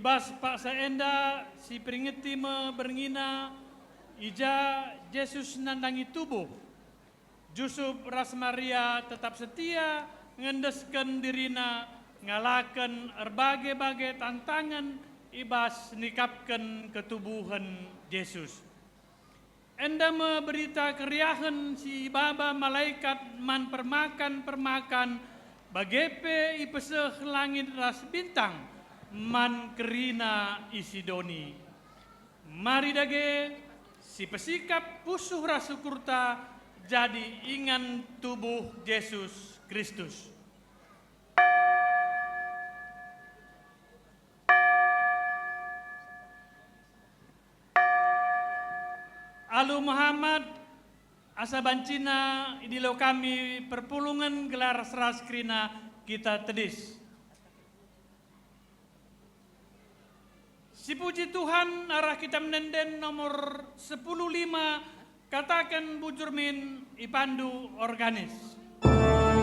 Ibas pak saenda si peringeti me berngina ija Yesus nandangi tubuh. Jusuf ras Maria tetap setia ngendesken dirina ngalaken berbagai-bagai tantangan ibas nikapken ketubuhan Yesus. Enda me berita keriahan si baba malaikat man permakan bagepe ipeseh langit ras bintang man kerina isidoni. Mari dage si pesikap pusuh ras syukurta jadi ingan tubuh Yesus Kristus. Alu Muhammad asa bancina idilo kami perpulungan gelar seras krina kita tedis. Si puji Tuhan arah kita menenden nomor 105 katakan bujur min ipandu organis. Singing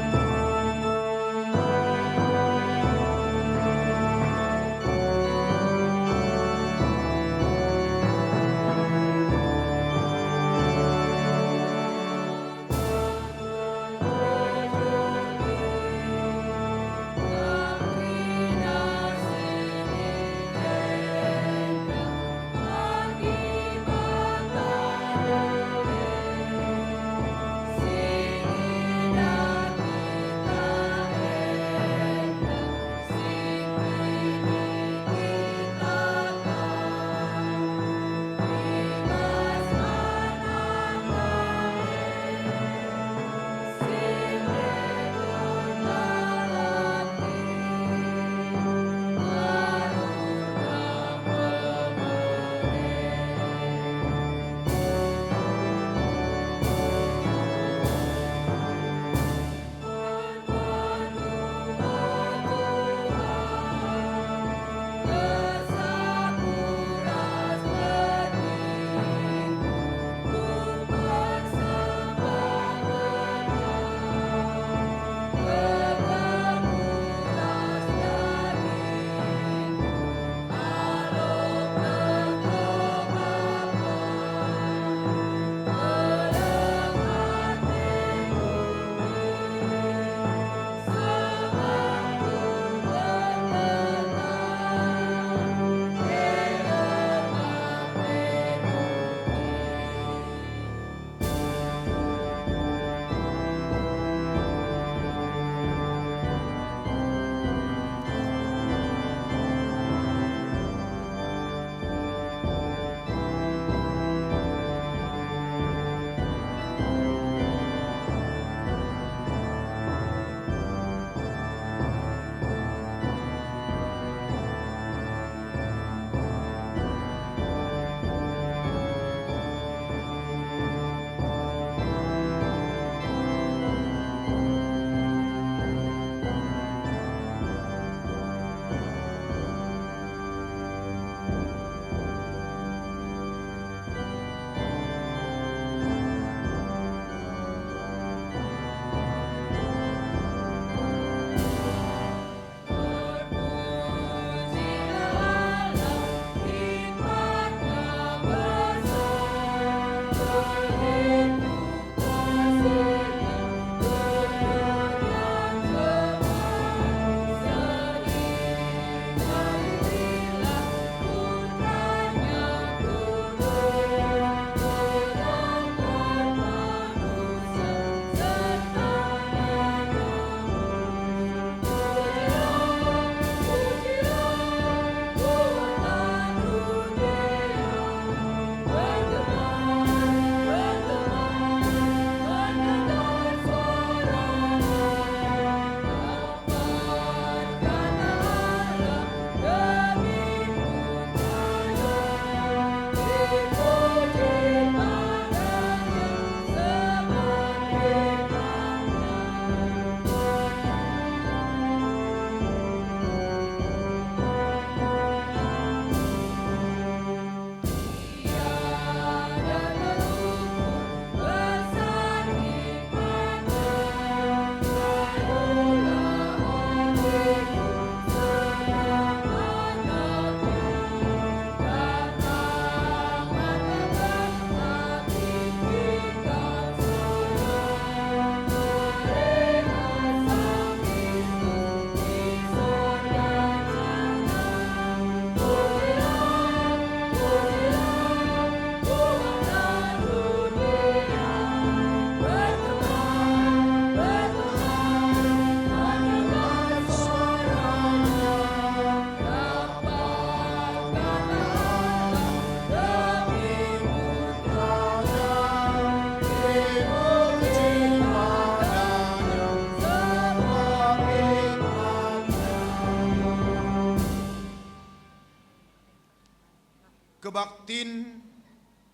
kebaktin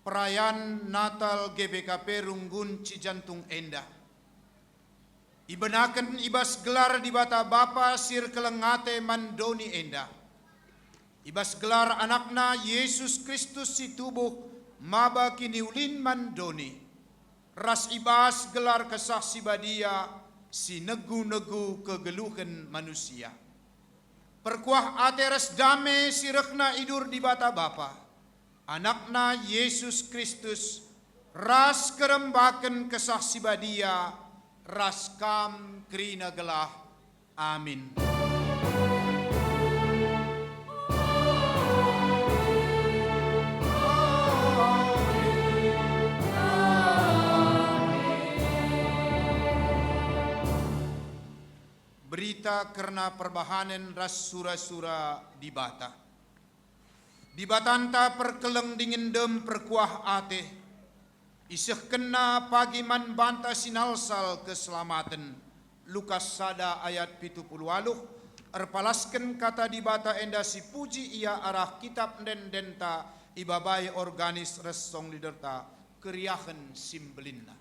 perayaan Natal GBKP Runggun Cijantung Endah. Ibenaken ibas gelar di bata Bapa sir kelengate mandoni endah. Ibas gelar anakna Yesus Kristus si tubuh maba kini ulin mandoni. Ras ibas gelar kesah si badia si negu-negu kegeluhan manusia. Perkuah ateres dame si rekna idur di bata Bapa. Anakna Yesus Kristus ras kerembaken kesah si badia raskam krina gelah. Amin. Berita karena perbahanan ras sura-sura di bata. Di batanta perkeleng dingin dem perkuah ate. Iseh kena pagi man banta sinalsal keselamatan. Lukas sada ayat 70 erpalasken kata di bata enda si puji ia arah kitab den denta ibabai organis resong liderta keriahen simbelinna.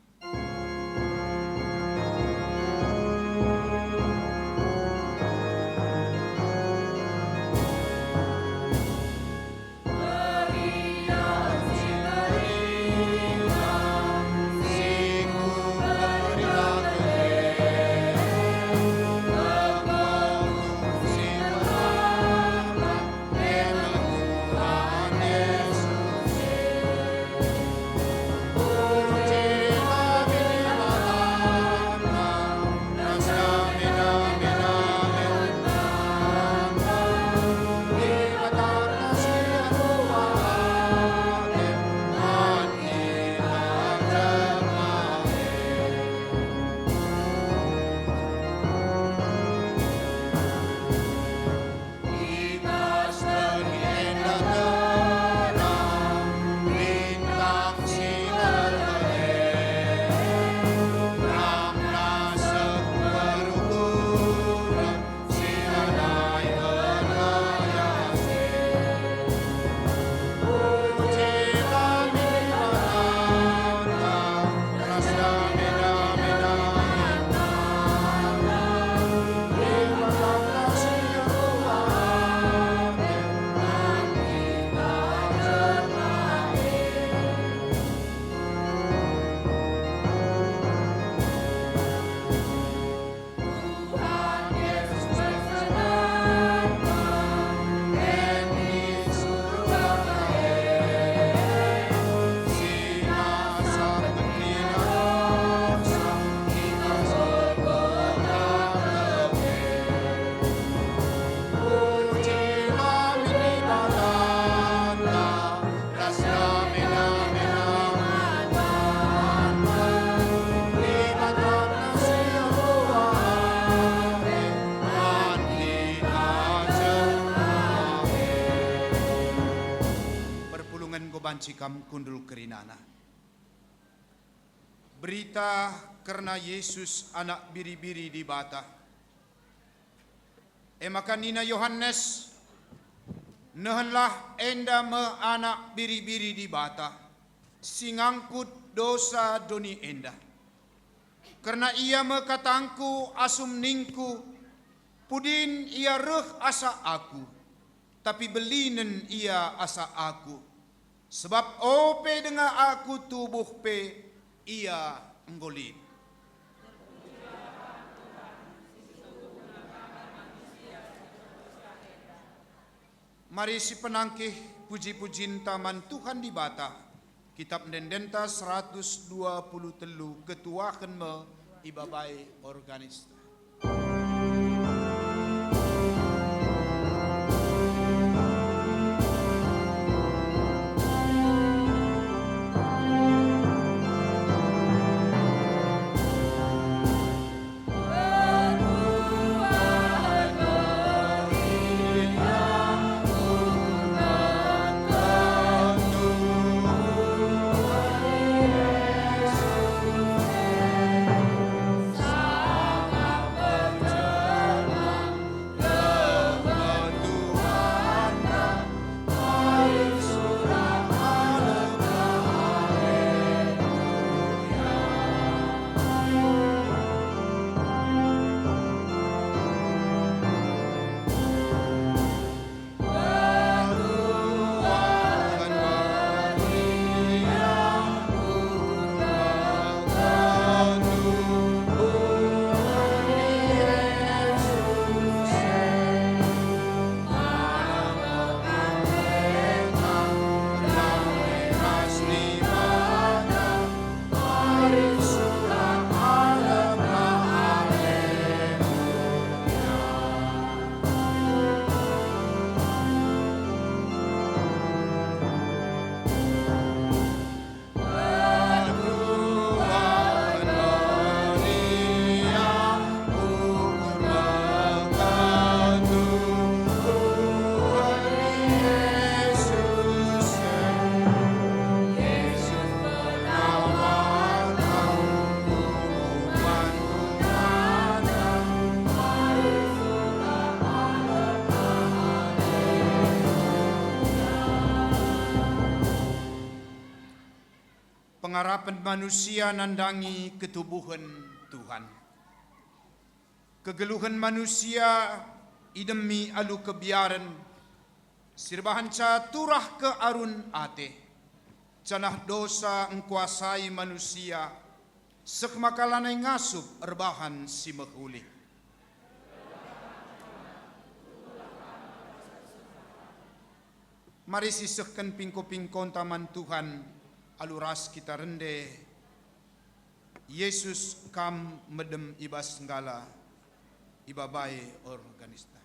Cikam kundul kerinana. Berita karena Yesus anak biri-biri di bata. Emakanina Yohanes nehenlah enda me anak biri-biri di bata. Singangkut dosa doni enda. Karena ia me katangku asum ningku. Pudin ia reh asa aku. Tapi belinen ia asa aku. Sebab ope dengan aku tubuh pe ia enggolin. Mari si penangkih puji-pujin taman Tuhan di bata. Kitab Dendenta 123 ketuakan me ibabai organista. Sama Pengarapan manusia nandangi ketubuhan Tuhan. Kegeluhan manusia idemi alu kebiaran, sirbahanca turah ke arun ate, canah dosa engkuasai manusia, sekmakalanai ngasup erbahan si mehuli. Mari sisehkan pingko-pingkon taman Tuhan, aluras kita rende, Yesus kam medem ibas senggala, ibabai organista.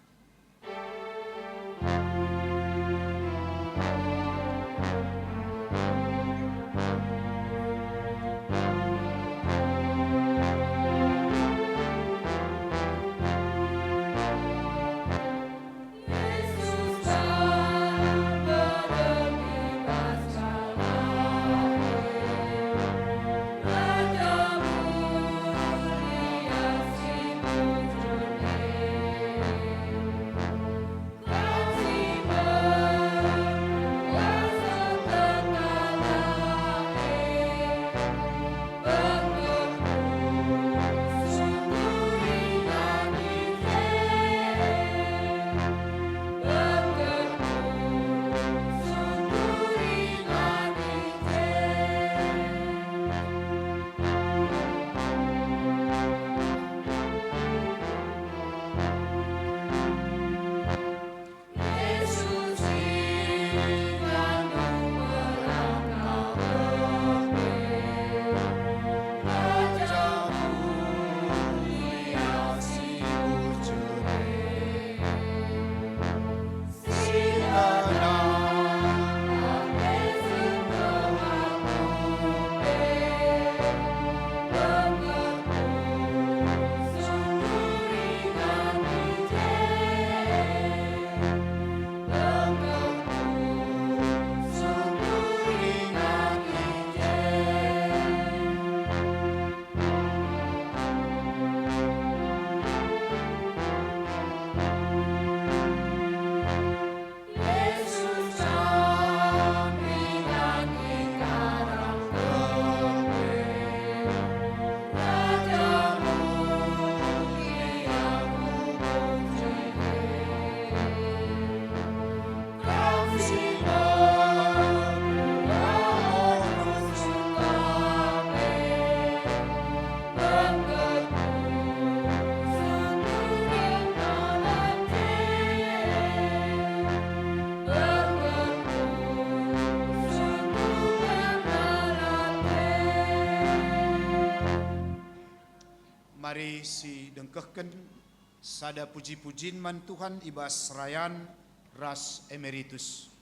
Mari si dengkehken sada puji-pujin man Tuhan ibas rayan ras emeritus.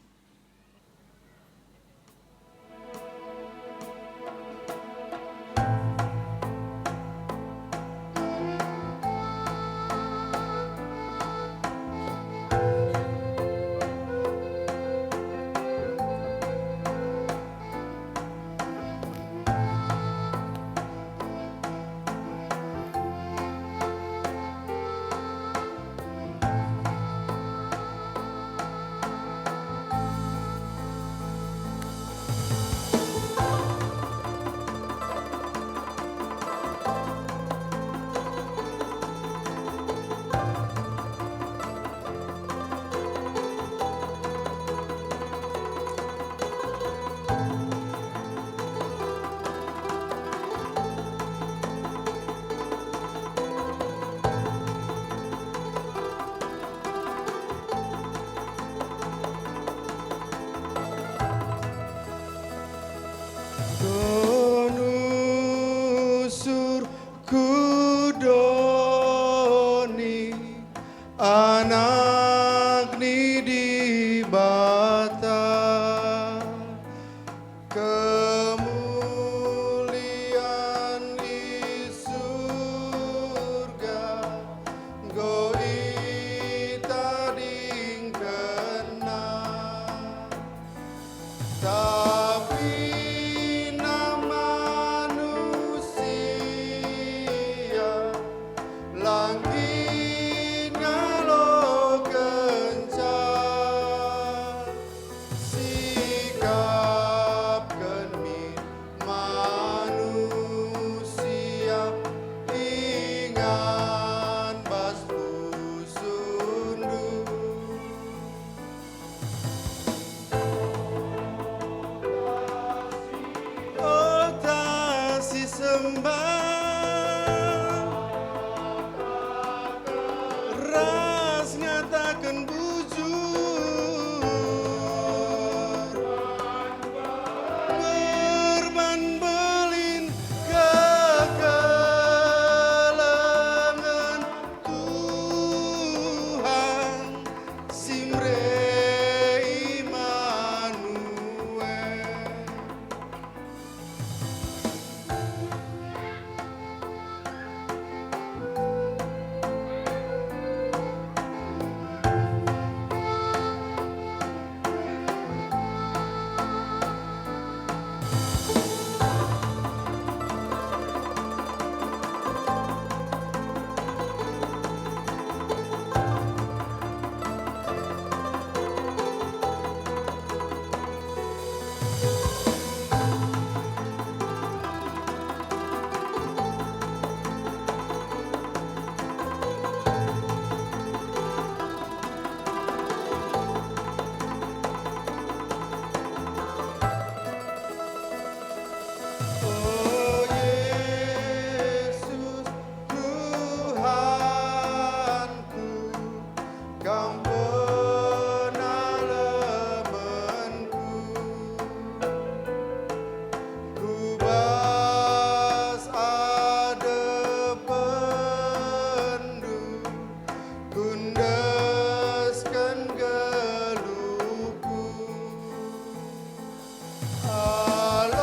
Alokan,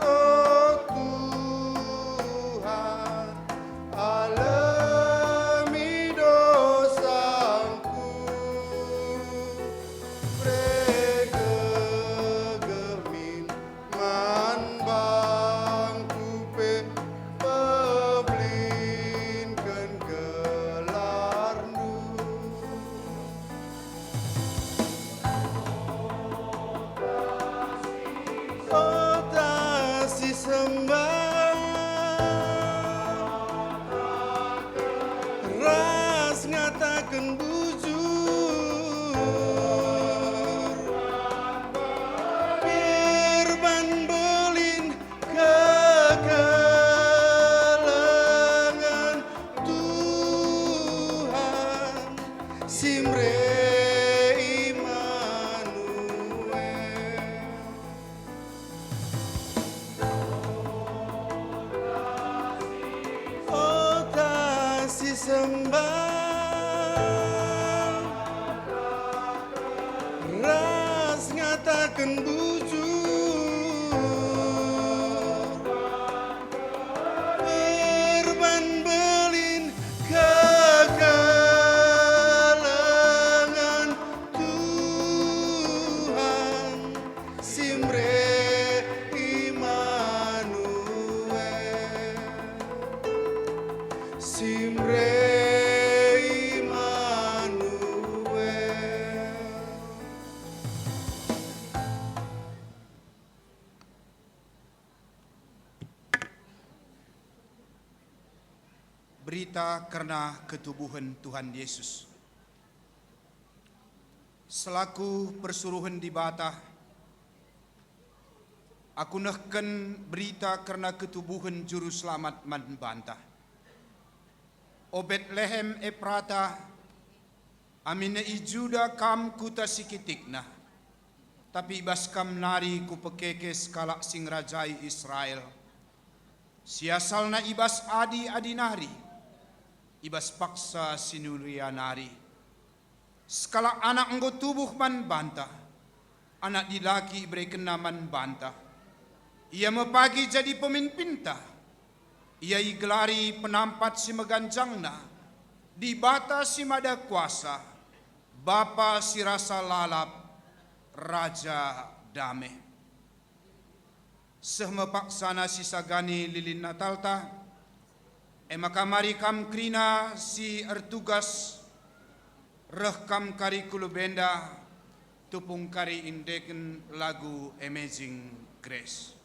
oh Tuhan, alami dosaku. Pregegemin man bangku pe peblinkan gelarnu. Otasi sembah ras ngatakan bujur Pirban belin kekelengan Tuhan Simre Immanuel. Otasi sembah ras ngatakan bujur Pirban belin kekelengan Tuhan Simre Immanuel. Simre Immanuel. Berita karena ketubuhan Tuhan Yesus. Selaku persuruhan di Bata, aku nehken berita karena ketubuhan juru selamat man bantah. O Bethlehem Eprata, amina ijuda kam kuta sikitikna, tapi ibas kam nari ku pekekes kalak sing rajai Israel. Siasalna ibas adi adinari, ibas paksa sinurianari. Skala anak enggo tubuh man bantah, anak dilaki ibrekena man bantah. Ia mepagi jadi pemimpinta, ia igelari penampat si meganjangna, di bata si mada kuasa, bapa si rasa lalap, raja dame. Sehmepaksana si sagani lilin natalta, makamari kam krina si ertugas, rekam kari kulubenda, tupung kari indeken lagu Amazing Grace.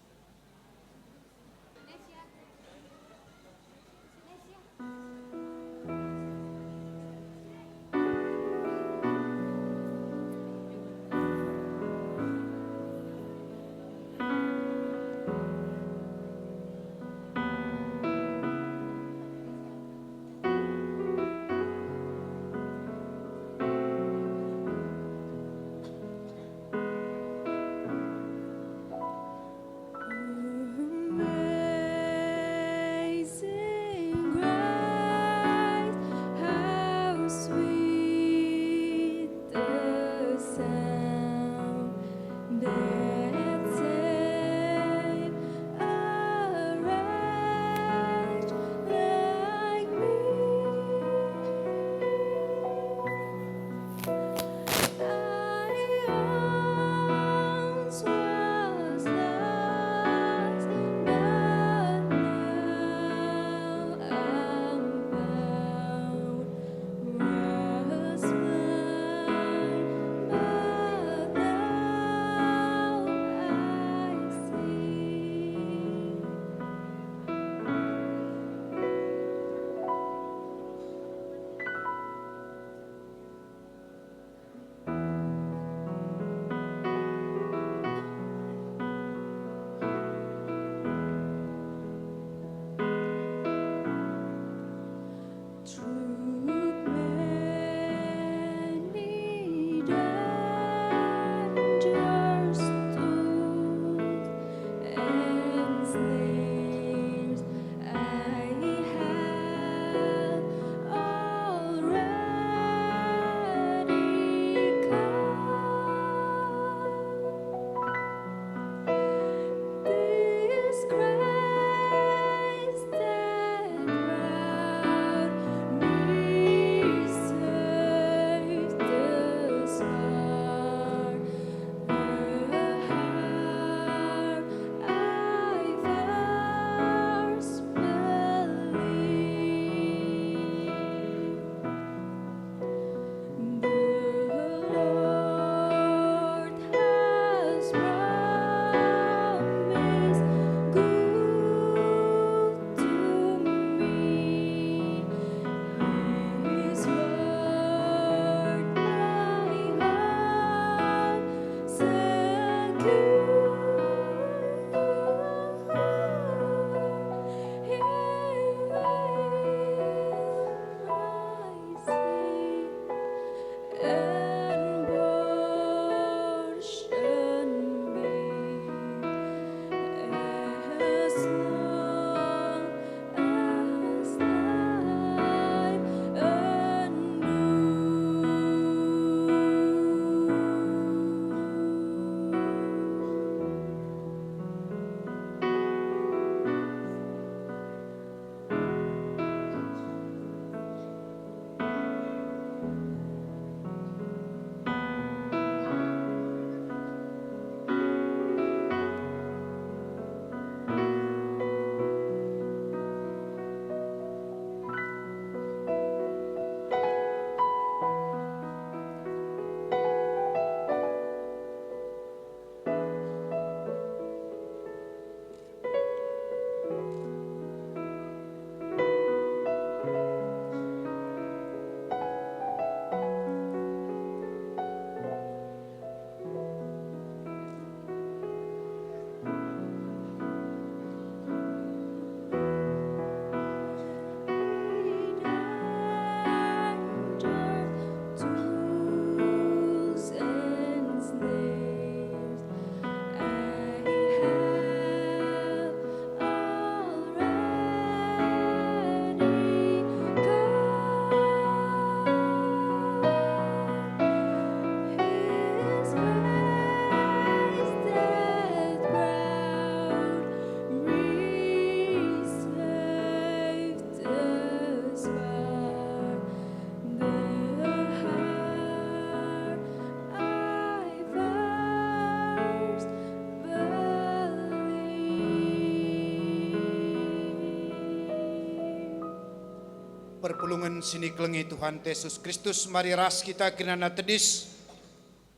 perpulungan sini kelengi Tuhan Yesus Kristus, mari ras kita kirana tedis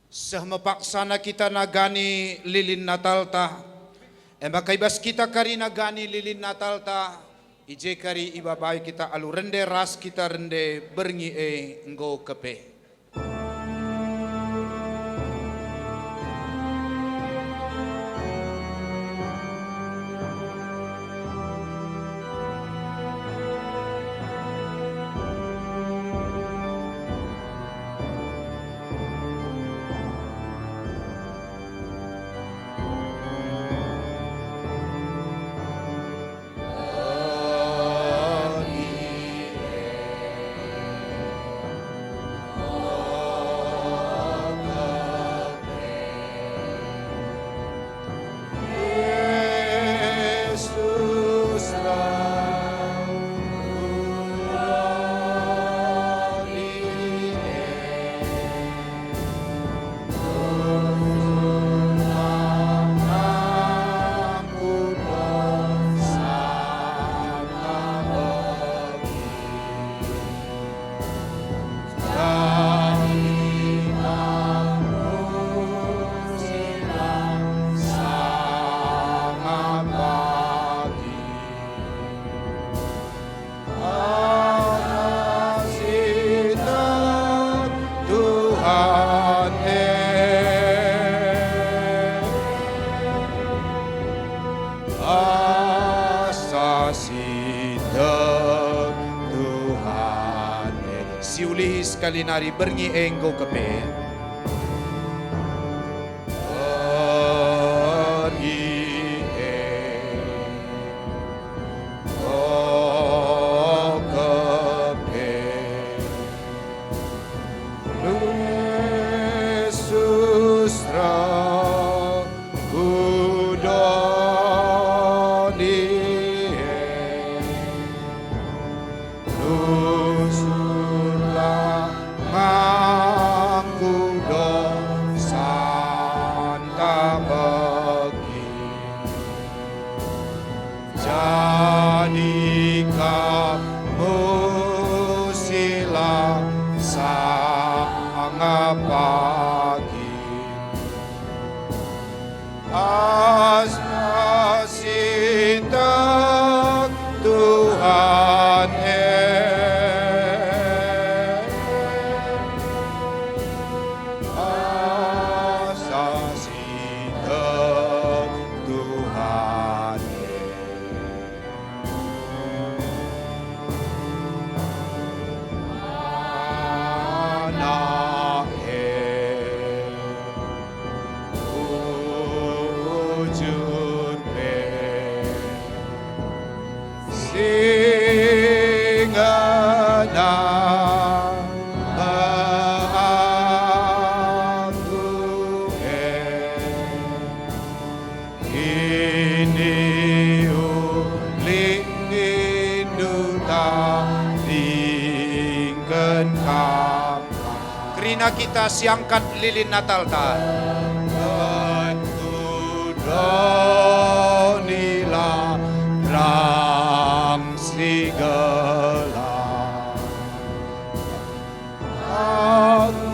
sahmapaksana kita nagani lilin Natal ta. Makaibas kita kari nagani lilin Natal ta. Ije kari ibabai kita alu rende ras kita rende berngi enggo kepe. Siuli sekali nari berngi enggo kepe. Kerina kita siangkat lilin Natal ta. Kudonilah rang sigala. Aku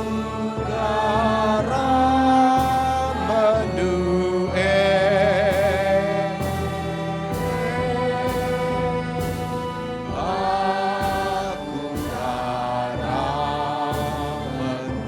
garam mendue. Aku garam mendue.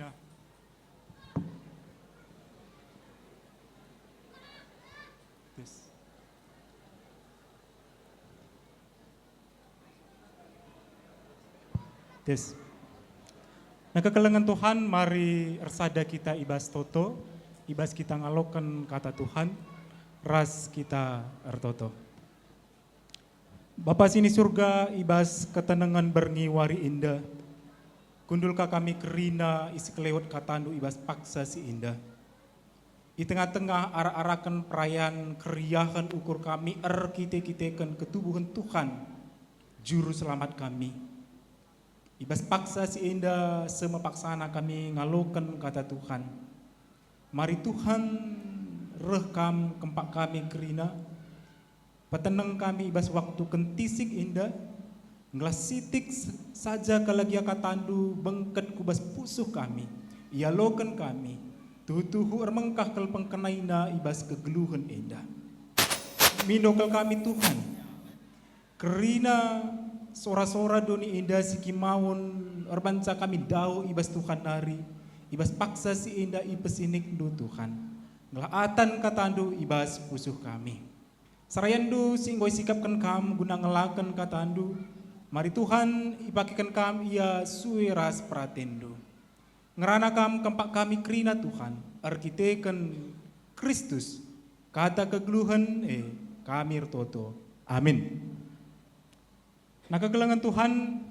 Nina. Tes. Tes. Nah kekelengan Tuhan, mari ersada kita ibas toto, ibas kita ngalokan kata Tuhan, ras kita ertoto. Bapa sini surga, ibas ketenangan berngiwari indah, kundulka kami kerina isi kelewat katandu ibas paksa si indah. Di tengah-tengah arah-arakan perayaan keriahan ukur kami kite-kitekan ketubuhan Tuhan, juru selamat kami. Ibas paksa si indah semapaksana kami ngalokan kata Tuhan. Mari Tuhan rekam kempak kami kerina, petenang kami ibas waktu kentisik indah, ngelas sitik saja kalagia katandu bengket kubas pusuh kami, ialokan kami, tuhu ermengkah kel pengkenaina ibas kegeluhan indah. Minokal kami Tuhan, kerina sora-sora doni indah siki mawon erbanca kami dau ibas Tuhan nari, ibas paksa si indah ipesinik du Tuhan, ngelaatan katandu ibas pusuh kami. Sarayandu singgoy sikapkan kam guna ngelakan katandu, mari Tuhan ipakikan kam ia sueras pratendu. Ngerana kam kempak kami kerina Tuhan, arkiteken Kristus, kata kegeluhan kami ertoto. Amin. Nah kegelangan Tuhan,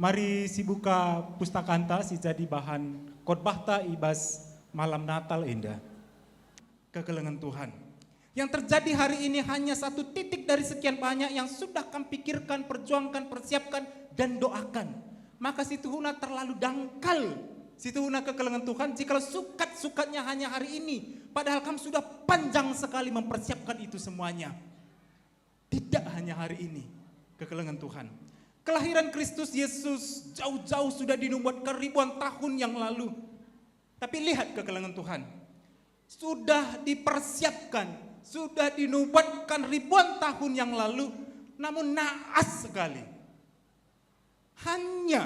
mari si buka pustakanta si jadi bahan khotbah ibas malam Natal indah. Kegelangan Tuhan. Yang terjadi hari ini hanya satu titik dari sekian banyak yang sudah kami pikirkan, perjuangkan, persiapkan, dan doakan. Maka si Tuhuna terlalu dangkal. Si Tuhuna kegelangan Tuhan, jikalau sukat-sukatnya hanya hari ini. Padahal kami sudah panjang sekali mempersiapkan itu semuanya. Tidak hanya hari ini. Kekelengan Tuhan. Kelahiran Kristus Yesus jauh-jauh sudah dinubuatkan ribuan tahun yang lalu. Tapi lihat kekelengan Tuhan. Sudah dipersiapkan, sudah dinubuatkan ribuan tahun yang lalu, namun naas sekali. Hanya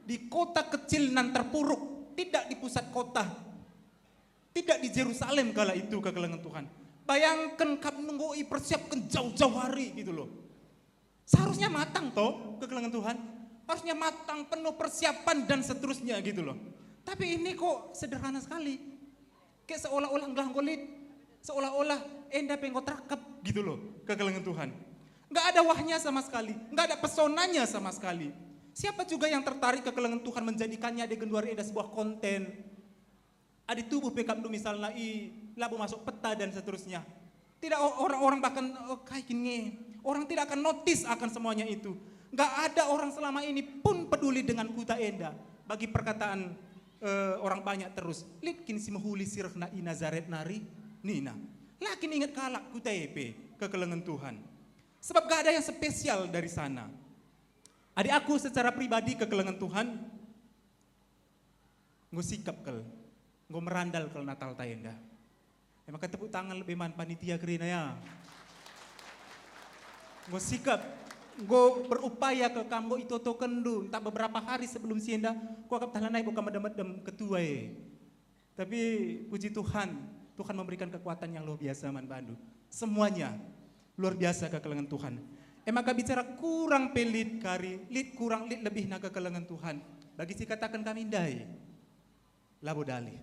di kota kecil nan terpuruk, tidak di pusat kota. Tidak di Yerusalem kala itu kekelengan Tuhan. Bayangkan kamu nunggu persiapkan jauh-jauh hari gitu loh. Seharusnya matang toh kegelangan Tuhan. Harusnya matang, penuh persiapan dan seterusnya gitu loh. Tapi ini kok sederhana sekali. Kayak seolah-olah ngelang kulit. Seolah-olah endah pengkot rakap gitu loh kegelangan Tuhan. Gak ada wahnya sama sekali. Gak ada pesonanya sama sekali. Siapa juga yang tertarik kegelangan Tuhan menjadikannya di genduari endah sebuah konten. Ada tubuh pekap itu misalnya labu masuk peta dan seterusnya. Tidak orang-orang bahkan kayak gini. Orang tidak akan notice akan semuanya itu. Gak ada orang selama ini pun peduli dengan kuta enda. Bagi perkataan orang banyak terus. Likin si mahuli sirhna i Nazaret nari nina. Lakin ingat kalak kuta epe kekelengan Tuhan. Sebab gak ada yang spesial dari sana. Adik aku secara pribadi kekelengan Tuhan. Nggak sikap kel. Nggak merandal kel Natal tayenda. Maka tepuk tangan lebih man panitia kerina ya. Gue sikap, gue berupaya ke kamu itu kendu, entah beberapa hari sebelum sienda, gue akan talanai bukan madam-madam ketua Tapi puji Tuhan, Tuhan memberikan kekuatan yang luar biasa man bandu. Semuanya luar biasa kekelengan Tuhan. Maka bicara kurang pelit kari, kurang lebih na kekelengan Tuhan. Bagi si katakan kami indai, labo dali.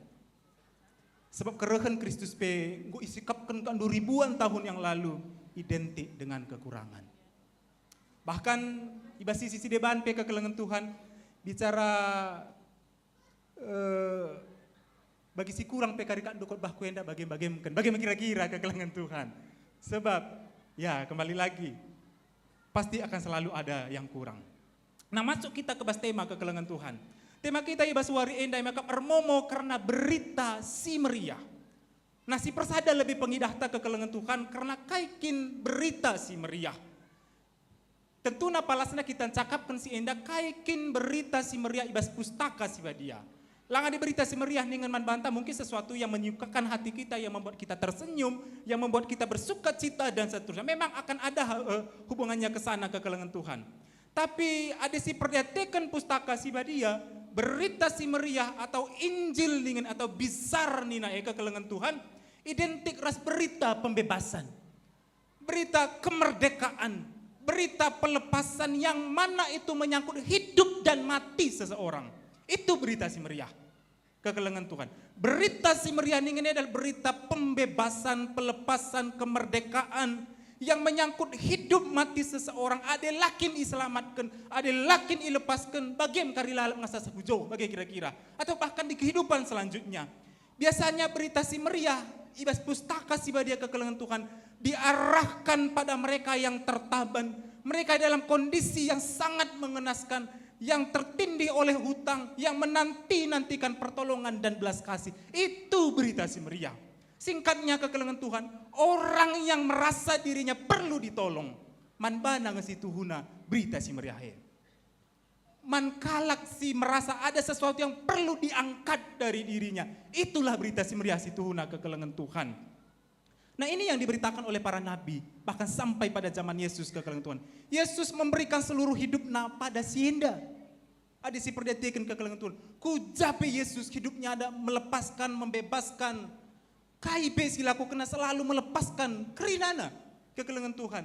Sebab kerehan Kristus gue isikapkan kan ribuan tahun yang lalu. Identik dengan kekurangan. Bahkan ibas sisi deban pe kekelengan Tuhan bicara bagi si kurang pe karikan dukot bah kuenda bagaimana kira-kira kekelengan Tuhan. Sebab ya kembali lagi pasti akan selalu ada yang kurang. Nah masuk kita ke bas tema kekelengan Tuhan. Tema kita ibas wari endai maka ermomo karena berita si meriah. Nah si persada lebih pengidahta kekelengan Tuhan karena kaikin berita si meriah. Tentu napalasna kita cakapkan si enda kaikin berita si meriah ibas pustaka si badia. Langan di berita si meriah dengan man bantah mungkin sesuatu yang menyukakan hati kita, yang membuat kita tersenyum, yang membuat kita bersuka cita dan seterusnya. Memang akan ada hubungannya ke sana kekelengan Tuhan. Tapi ada si perdetekan pustaka si badia berita si meriah atau Injil dengan atau bizar nina kekelengan Tuhan identik ras berita pembebasan, berita kemerdekaan, berita pelepasan yang mana itu menyangkut hidup dan mati seseorang. Itu berita si meriah kekelengan Tuhan. Berita si meriah ini adalah berita pembebasan, pelepasan, kemerdekaan yang menyangkut hidup mati seseorang. Ada lakin diselamatkan, ada lakin dilepaskan. Bagaimana karila ngasa sabujo, bagaimana kira-kira, atau bahkan di kehidupan selanjutnya. Biasanya berita si meriah ibas pustaka si badia kekelengan Tuhan diarahkan pada mereka yang tertaban, mereka dalam kondisi yang sangat mengenaskan, yang tertindih oleh hutang, yang menanti-nantikan pertolongan dan belas kasih. Itu berita si meriah. Singkatnya kekelengan Tuhan, orang yang merasa dirinya perlu ditolong, man bana ngasi tuhuna berita si meriah. Man kalak si merasa ada sesuatu yang perlu diangkat dari dirinya, itulah berita si meriah si tuhuna kekelengan Tuhan. Nah, ini yang diberitakan oleh para nabi, bahkan sampai pada zaman Yesus kekelengan Tuhan. Yesus memberikan seluruh hidupnya pada si Enda. Ada si perdetekan kekelengan Tuhan. Kujape Yesus hidupnya ada melepaskan, membebaskan. Kaibe silaku kena selalu melepaskan kerinana kekelengan Tuhan.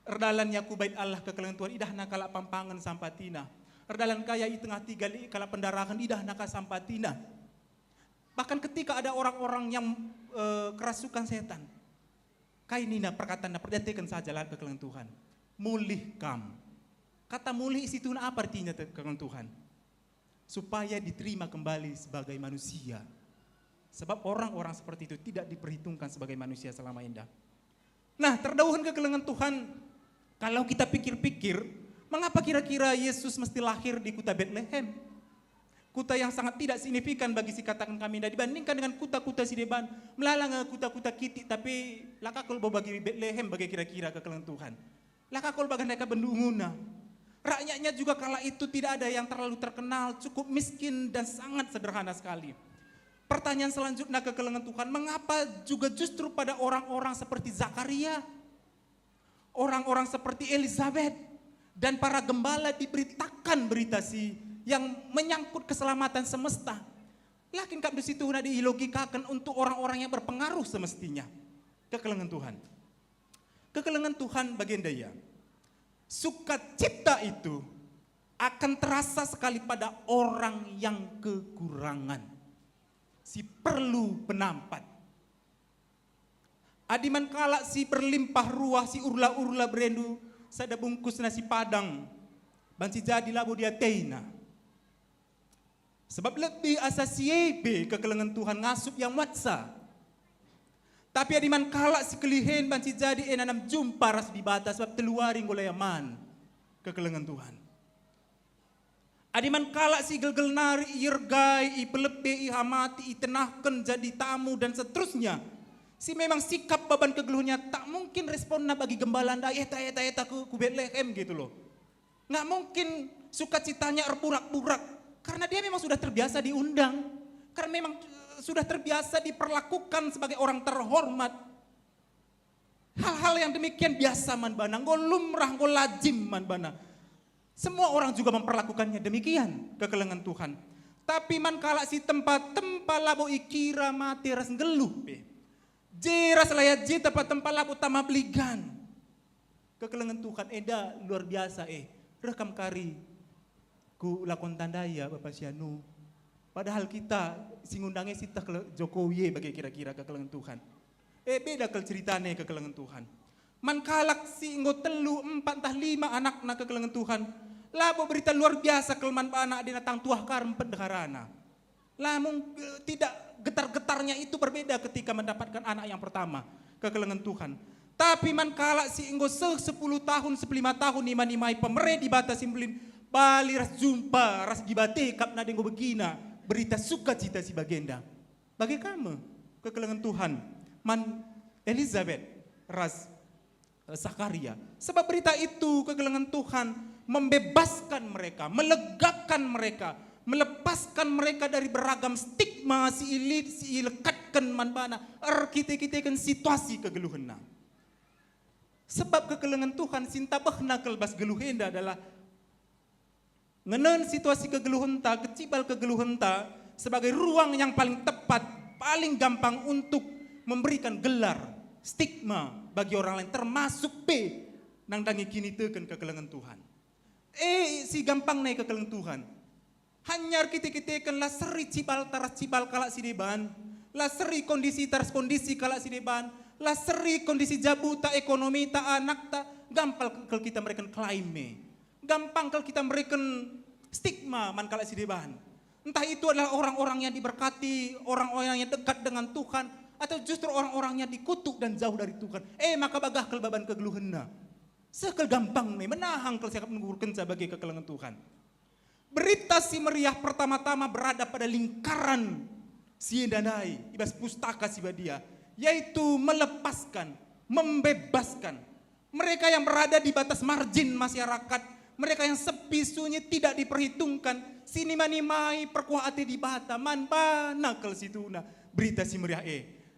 Erdalannya ku bait Allah kekelengan Tuhan idah nakala pampangan sampatina. Erdalan kaya i tengah tiga kala pendarahan idah naka sampatina. Bahkan ketika ada orang-orang yang kerasukan setan, kainina perkataan perdetekan saja lah kekelengan Tuhan. Mulih kam. Kata mulih itu apa artinya kekelengan Tuhan? Supaya diterima kembali sebagai manusia. Sebab orang-orang seperti itu tidak diperhitungkan sebagai manusia selama indah. Nah, terdauhan kekelengan Tuhan, kalau kita pikir-pikir, mengapa kira-kira Yesus mesti lahir di kota Bethlehem? Kota yang sangat tidak signifikan bagi si katakan kami indah dibandingkan dengan kota-kota si deban, melalang kota-kota kitik, tapi lakakul bagi Bethlehem bagi kira-kira kekelengan Tuhan. Lakakul bagi mereka bendunguna. Rakyatnya juga kala itu tidak ada yang terlalu terkenal, cukup miskin dan sangat sederhana sekali. Pertanyaan selanjutnya kekelengan Tuhan, mengapa juga justru pada orang-orang seperti Zakaria, orang-orang seperti Elizabeth, dan para gembala diberitakan berita si yang menyangkut keselamatan semesta. Lakin kabdus itu hendak dilogikakan untuk orang-orang yang berpengaruh semestinya. Kekelengan Tuhan. Kekelengan Tuhan bagian daya. Sukacita itu akan terasa sekali pada orang yang kekurangan. Si perlu penampat. Adiman kala si berlimpah ruah, si urla-urla berendu, sada bungkus nasi padang, bansi jadi labo dia teina. Sebab lebih asa siebe kekelengan Tuhan ngasup yang watsa. Tapi adiman kala si kelihen bansi jadi enanam jumpa ras di batas sebab teluaring golayaman kekelengan Tuhan. Adiman kala si gelgel nari, irgai, i pelepe, i hamati, i tenahkan jadi tamu dan seterusnya. Si memang sikap beban kegeluhnya tak mungkin responna bagi gembala anda, eta ku Bethlehem gitu loh. Nggak mungkin sukacitanya erburak-burak. Karena dia memang sudah terbiasa diundang. Karena memang sudah terbiasa diperlakukan sebagai orang terhormat. Hal-hal yang demikian biasa man bana, nggo lumrah, nggo lazim man bana. Semua orang juga memperlakukannya demikian kekelengan Tuhan. Tapi man kala si tempat labo ikira mati ras ngeluh. Jeras layat je tempat labo tama beligan. Kekelengan Tuhan eda luar biasa rekam kari ku lakon tandaya Bapak Sianu. Padahal kita singundangnya sita Jokowi bagi kira-kira kekelengan Tuhan. Beda kel ceritane kekelengan Tuhan. Man kalak si nggo telu 4 entah 5 anak na kekelengan Tuhan. Labo berita luar biasa kelman anak di natang tuah karempet dekarana. Lamun tidak getar-getarnya itu berbeda ketika mendapatkan anak yang pertama kekelengan Tuhan. Tapi man kala si enggo 10 tahun 15 tahun nimai pemere di batas simplin bali ras jumpa ras dibate kap na denggo begina berita sukacita si bagenda. Bagi kamu kekelengan Tuhan man Elizabeth ras Zakaria. Sebab berita itu kekelengan Tuhan membebaskan mereka, melegakan mereka, melepaskan mereka dari beragam stigma si ilit, si ilekatkan manbana, kita-kita situasi kegeluhena. Sebab kekelengan Tuhan sinta bahna kelbas geluhenda adalah Ngenen situasi kegeluhenta, kecibal kegeluhenta sebagai ruang yang paling tepat, paling gampang untuk memberikan gelar, stigma bagi orang lain, termasuk nang dangi kini teken kekelengan Tuhan. Si gampang naik kekelengan Tuhan. Hanyar kita kan lah seri cibal taras cibal kalak sideban, lah seri kondisi taras kondisi kalak sideban, lah seri kondisi jabu tak ekonomi tak anak tak gampang kalau kita mereka klaim gampang kalau kita mereka stigma man kalak sideban. Entah itu adalah orang-orang yang diberkati, orang-orang yang dekat dengan Tuhan, atau justru orang-orang yang dikutuk dan jauh dari Tuhan. Maka bagah kelbaban kegeluhena. Sekel gampang menahang kalau siap menggurkan sebagai kekelengan Tuhan. Berita si meriah pertama-tama berada pada lingkaran si danai, ibas pustaka si badia, yaitu melepaskan, membebaskan mereka yang berada di batas margin masyarakat, mereka yang sepi sunyi tidak diperhitungkan, sini manimai perkuati di bata man banakal situna berita si meriah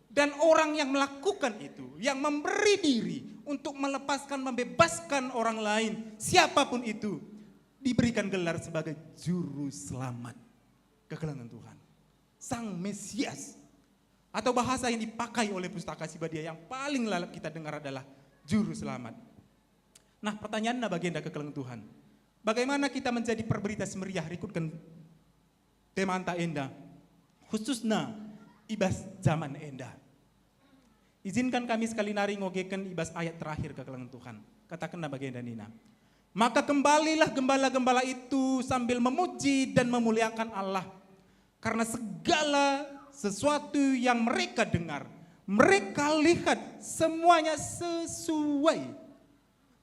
dan orang yang melakukan itu, yang memberi diri untuk melepaskan, membebaskan orang lain, siapapun itu, diberikan gelar sebagai juru selamat kekelengan Tuhan, sang Mesias, atau bahasa yang dipakai oleh pustaka Sibadia yang paling lalap kita dengar adalah juru selamat. Nah, pertanyaannya bagian dari kekelengan Tuhan, bagaimana kita menjadi perberita semeriah rikutkan tema anta enda, khususnya ibas zaman enda. Izinkan kami sekali nari ngogekan ibas ayat terakhir kekelengan Tuhan. Katakanlah bagian dan Nina. Maka kembalilah gembala-gembala itu sambil memuji dan memuliakan Allah. Karena segala sesuatu yang mereka dengar, mereka lihat semuanya sesuai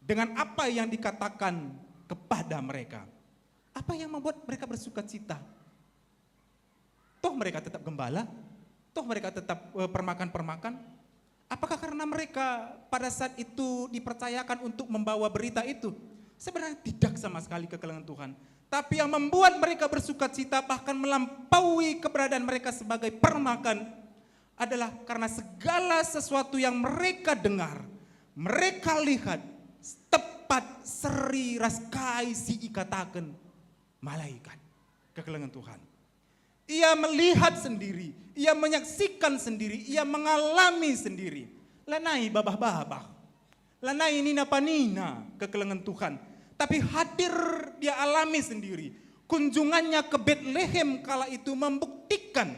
dengan apa yang dikatakan kepada mereka. Apa yang membuat mereka bersuka cita? Toh mereka tetap gembala, toh mereka tetap permakan-permakan. Apakah karena mereka pada saat itu dipercayakan untuk membawa berita itu? Sebenarnya tidak sama sekali kekelengan Tuhan. Tapi yang membuat mereka bersuka cita bahkan melampaui keberadaan mereka sebagai permakan adalah karena segala sesuatu yang mereka dengar, mereka lihat tepat seri raskai si ikatakan malaikat kekelengan Tuhan. Ia melihat sendiri, ia menyaksikan sendiri, ia mengalami sendiri. Lanai babah-babah, lanai nina panina kekelengan Tuhan. Tapi hadir dia alami sendiri. Kunjungannya ke Bethlehem kala itu membuktikan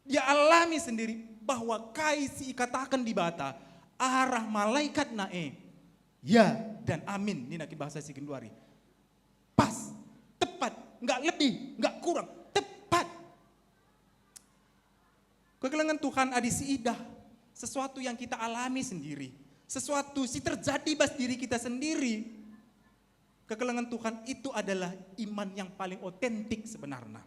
dia alami sendiri bahwa kaisi katakan di bata arah malaikat nae. Ya dan amin ini nak bahasa si Genduari. Pas, tepat, enggak lebih, enggak kurang, tepat. Kekelengan Tuhan adi si idah, sesuatu yang kita alami sendiri, sesuatu si terjadi bas diri kita sendiri. Kekelengan Tuhan itu adalah iman yang paling otentik sebenarnya.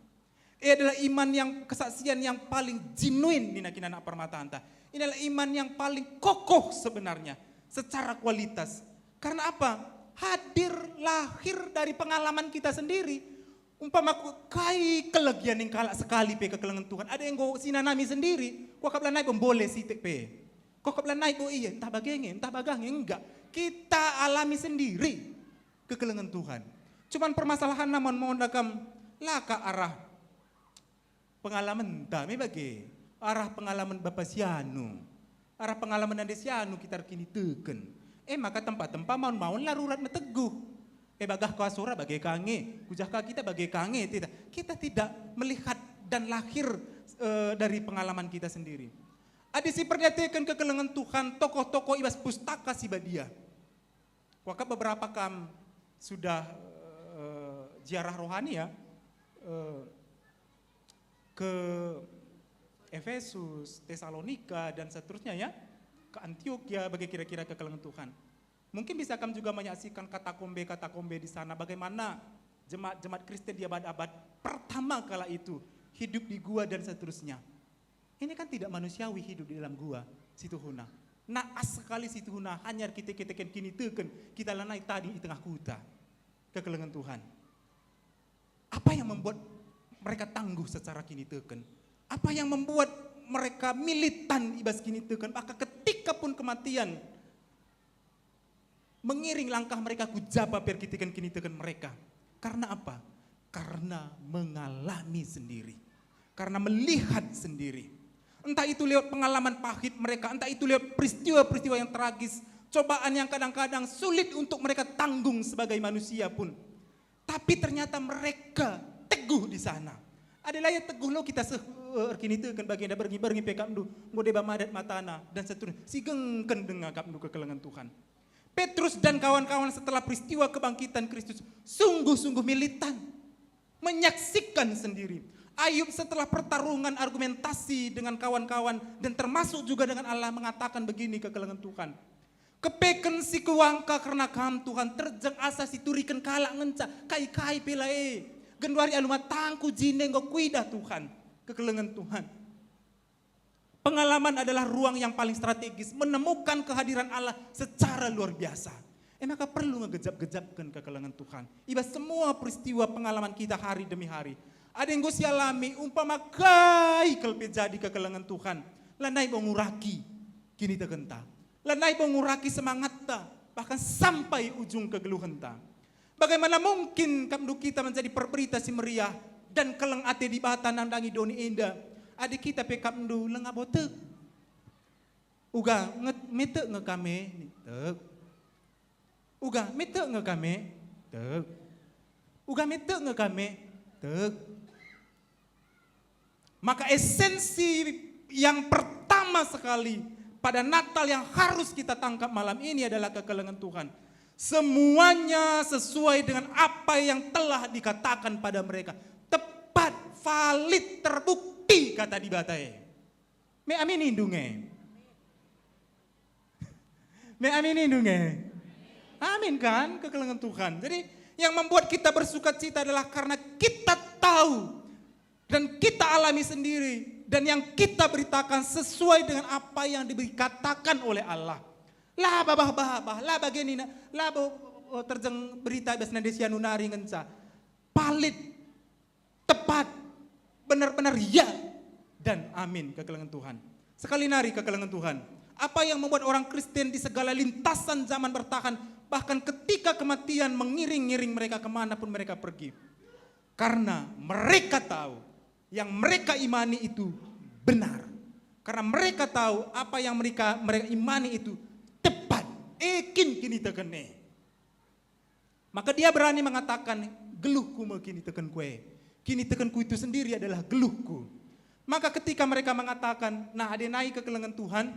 Ini adalah iman yang kesaksian yang paling genuine di anak permata anta. Ini adalah iman yang paling kokoh sebenarnya secara kualitas. Karena apa? Hadir lahir dari pengalaman kita sendiri. Umpama kai kelegian yang kalak sekali pe kekelengan Tuhan. Ada yang go sinanami sendiri. Kau kaplan naik boleh sitik pe. Kau kaplan naik iya entah bagenge entah bagange enggak. Kita alami sendiri kekelengan Tuhan. Cuman permasalahan namun mau nakam laka arah pengalaman dami bagi arah pengalaman Bapak Sianu, arah pengalaman Ande Sianu kita kini teken. Maka tempat-tempat mau larurat meteguh. Bagah kasura bagai kange, kujaka kita bagai kange tidak. Kita tidak melihat dan lahir dari pengalaman kita sendiri. Adisi pernyatakan kekelengan Tuhan tokoh-tokoh ibas pustaka Sibadia. Waktu beberapa kam sudah ziarah rohani ya ke Efesus, Tesalonika dan seterusnya ya, ke Antioquia bagi kira-kira kekelengan Tuhan. Mungkin bisa kamu juga menyaksikan katakombe di sana bagaimana jemaat Kristen di abad-abad pertama kala itu hidup di gua dan seterusnya. Ini kan tidak manusiawi hidup di dalam gua situ huna. Naas sekali situ huna hanya kita kini teken kita lanai tadi di tengah kuta kekelengan Tuhan. Apa yang membuat mereka tangguh secara kini teken? Apa yang membuat mereka militan ibas kini teken? Maka ketika pun kematian mengiring langkah mereka kujaba perkitikan kini teken mereka. Karena apa? Karena mengalami sendiri. Karena melihat sendiri. Entah itu lewat pengalaman pahit mereka, entah itu lewat peristiwa-peristiwa yang tragis, cobaan yang kadang-kadang sulit untuk mereka tanggung sebagai manusia pun. Tapi ternyata mereka teguh di sana. Adalah yang teguh lo kita kini tu kan bagian dah bergi pekap du, ngode bamadat matana dan seterusnya. Si gengken dengar kap du kekelengan Tuhan. Petrus dan kawan-kawan setelah peristiwa kebangkitan Kristus sungguh-sungguh militan, menyaksikan sendiri. Ayub setelah pertarungan argumentasi dengan kawan-kawan dan termasuk juga dengan Allah mengatakan begini kekelengan Tuhan. Kepeken si kewangka karena kam Tuhan terjeng asa si turikan kalak ngenca kai-kai pelae. Genduari aluma tangku jine ngo kuidah Tuhan. Kekelengan Tuhan. Pengalaman adalah ruang yang paling strategis menemukan kehadiran Allah secara luar biasa. Maka perlu ngegejap-gejapkan kekelengan Tuhan. Iba semua peristiwa pengalaman kita hari demi hari. Ada yang gue alami umpama kai kelpe jadi kekelengan Tuhan. Lanai menguraki kini tegenta. Lanai menguraki semangat ta bahkan sampai ujung kegeluhan ta. Bagaimana mungkin kamdu kita menjadi perberita si meriah dan keleng ate di bata nandangi doni indah. Adik kita pe kamdu lengah botek. Uga mete nge kame tek. Uga mete nge kame tek. Uga mete nge kame tek. Maka esensi yang pertama sekali pada Natal yang harus kita tangkap malam ini adalah kekelengan Tuhan. Semuanya sesuai dengan apa yang telah dikatakan pada mereka. Tepat, valid, terbukti kata di batai. Me amin indunge. Me amin indunge. Amin kan kekelengan Tuhan. Jadi yang membuat kita bersuka cita adalah karena kita tahu dan kita alami sendiri dan yang kita beritakan sesuai dengan apa yang dikatakan oleh Allah. Lah babah lah bagini lah terjeng berita besna desia nunari ngenca. Palit, tepat, benar-benar ya dan amin kekelengan Tuhan. Sekali nari kekelengan Tuhan. Apa yang membuat orang Kristen di segala lintasan zaman bertahan bahkan ketika kematian mengiring-iring mereka kemanapun mereka pergi. Karena mereka tahu yang mereka imani itu benar. Karena mereka tahu apa yang mereka imani itu tepat. Ekin kini tekene. Maka dia berani mengatakan geluhku kini teken kue. Kini tekenku itu sendiri adalah geluhku. Maka ketika mereka mengatakan, nah ada naik ke kelengan Tuhan,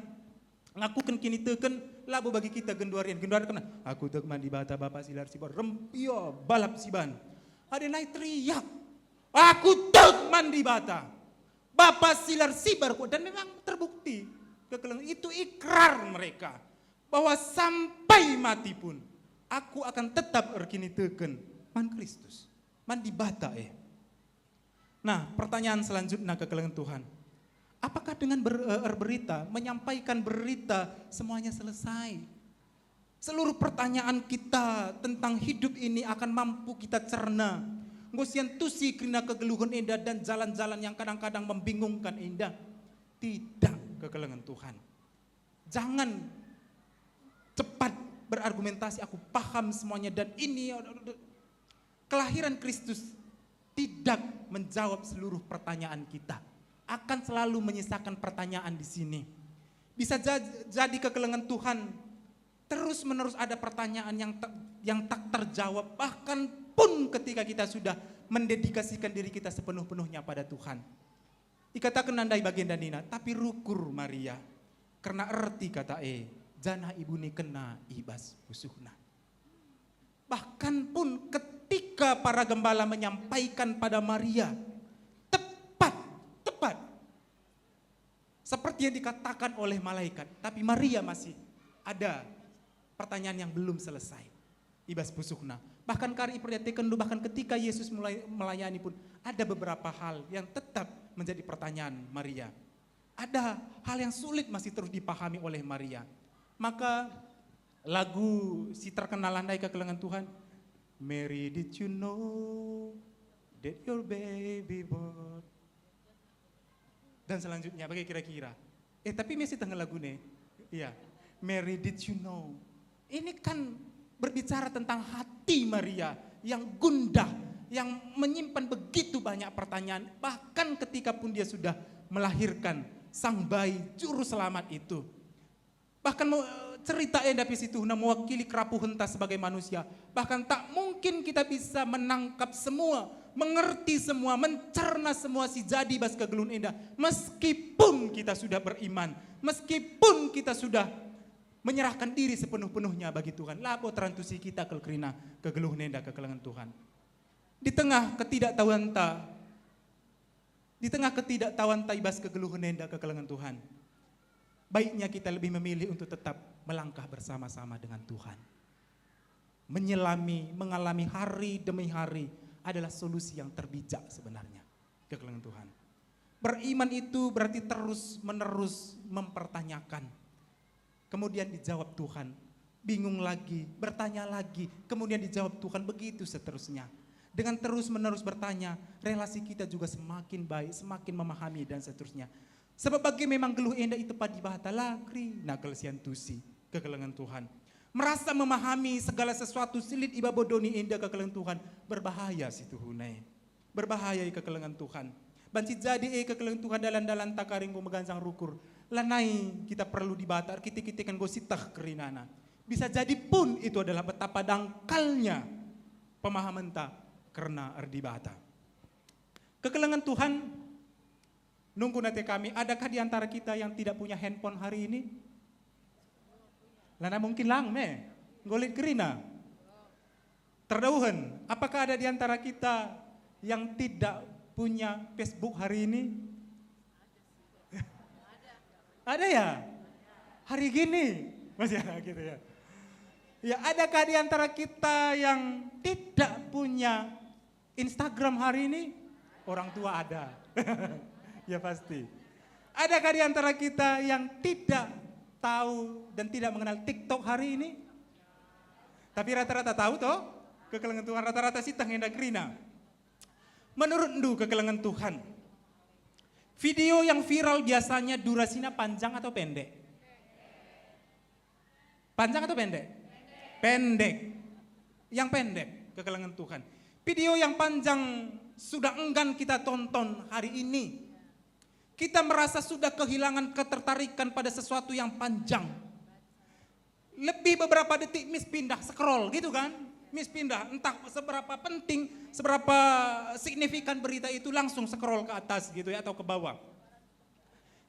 ngakukan kini teken labu bagi kita genduarian kena. Aku tek mandi bata bapak silar sibar rempio balap siban. Ada naik teriak. Aku tek mandi bata bapak silar sibar dan memang terbukti kekelengan itu ikrar mereka bahwa sampai mati pun aku akan tetap erkini teken man Kristus man di bata Nah pertanyaan selanjutnya kekelengan Tuhan, apakah dengan berberita menyampaikan berita semuanya selesai? Seluruh pertanyaan kita tentang hidup ini akan mampu kita cerna. Ngosian tusi karena kegeluhan indah dan jalan-jalan yang kadang-kadang membingungkan indah. Tidak kekelengan Tuhan. Jangan cepat berargumentasi aku paham semuanya dan ini kelahiran Kristus tidak menjawab seluruh pertanyaan kita. Akan selalu menyisakan pertanyaan di sini. Bisa jadi kekelengan Tuhan terus menerus ada pertanyaan yang tak terjawab bahkan pun ketika kita sudah mendedikasikan diri kita sepenuh-penuhnya pada Tuhan. Dikatakan nandai bagian danina tapi rukur Maria karena erti kata jana ibu ni kena ibas usuhna. Bahkan pun ketika para gembala menyampaikan pada Maria tepat seperti yang dikatakan oleh malaikat, tapi Maria masih ada pertanyaan yang belum selesai. Ibas pusukna. Bahkan kari perhatikan dulu, bahkan ketika Yesus mulai melayani pun ada beberapa hal yang tetap menjadi pertanyaan Maria. Ada hal yang sulit masih terus dipahami oleh Maria. Maka lagu si terkenal andai kekelengan Tuhan, Mary did you know that your baby born? Dan selanjutnya bagaimana kira-kira? Tapi masih tengah lagu nih. Iya, Mary did you know? Ini kan berbicara tentang hati Maria yang gundah, yang menyimpan begitu banyak pertanyaan, bahkan ketika pun dia sudah melahirkan sang bayi juru selamat itu. Bahkan cerita Enda situ mewakili kerapu hentas sebagai manusia. Bahkan tak mungkin kita bisa menangkap semua, mengerti semua, mencerna semua si jadi bas kegelun Enda. Meskipun kita sudah beriman, meskipun kita sudah menyerahkan diri sepenuh-penuhnya bagi Tuhan. Lapo terantusi kita kelkerina kegeluh nenda kekelengan Tuhan. Di tengah ketidaktahuan ta ibas kegeluh nenda kekelengan Tuhan. Baiknya kita lebih memilih untuk tetap melangkah bersama-sama dengan Tuhan. Mengalami hari demi hari adalah solusi yang terbijak sebenarnya kekelengan Tuhan. Beriman itu berarti terus-menerus mempertanyakan. Kemudian dijawab Tuhan, bingung lagi, bertanya lagi, kemudian dijawab Tuhan, begitu seterusnya. Dengan terus-menerus bertanya, relasi kita juga semakin baik, semakin memahami dan seterusnya. Sebab bagi memang geluh Enda itu padi bahata lakri, nakal siantusi, kekelengan Tuhan. Merasa memahami segala sesuatu silit iba bodoni Enda kekelengan Tuhan, berbahaya situ hunai. Berbahaya kekelengan Tuhan. Banci jadi kekelengan Tuhan dalan-dalan takaring megansang rukur. Lanai kita perlu dibatar, kita kan gositah kerinana. Bisa jadi pun itu adalah betapa dangkalnya pemahaman tak karena erdibata. Kekelengan Tuhan, nunggu nanti kami, adakah di antara kita yang tidak punya handphone hari ini? Lana mungkin lang golit kerina. Terdauhan, apakah ada di antara kita yang tidak punya Facebook hari ini? Ada ya? Hari gini masih ada gitu ya. Ya, adakah di antara kita yang tidak punya Instagram hari ini? Orang tua ada. Ya pasti. Adakah di antara kita yang tidak tahu dan tidak mengenal TikTok hari ini? Tapi rata-rata tahu toh? Kekelengan Tuhan rata-rata sih hendak rina. Menurut Ndu kekelengan Tuhan, video yang viral biasanya durasinya panjang atau pendek? Panjang atau pendek? Pendek. Yang pendek, kekelengan Tuhan. Video yang panjang sudah enggan kita tonton hari ini. Kita merasa sudah kehilangan ketertarikan pada sesuatu yang panjang. Lebih beberapa detik pindah scroll gitu kan? Pindah, entah seberapa penting, seberapa signifikan berita itu langsung scroll ke atas gitu ya atau ke bawah.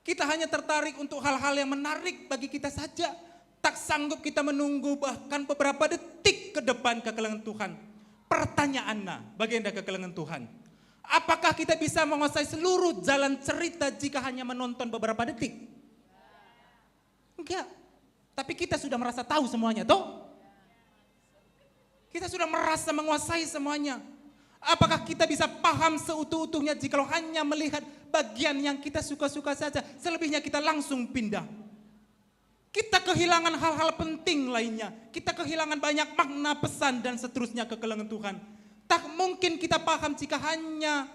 Kita hanya tertarik untuk hal-hal yang menarik bagi kita saja. Tak sanggup kita menunggu bahkan beberapa detik ke depan kekelengan Tuhan. Pertanyaannya, bagaimana kekelengan Tuhan? Apakah kita bisa menguasai seluruh jalan cerita jika hanya menonton beberapa detik? Enggak. Tapi kita sudah merasa tahu semuanya, toh? Kita sudah merasa menguasai semuanya. Apakah kita bisa paham seutuh-utuhnya jikalau hanya melihat bagian yang kita suka-suka saja, selebihnya kita langsung pindah. Kita kehilangan hal-hal penting lainnya. Kita kehilangan banyak makna pesan dan seterusnya kekelengan Tuhan. Tak mungkin kita paham jika hanya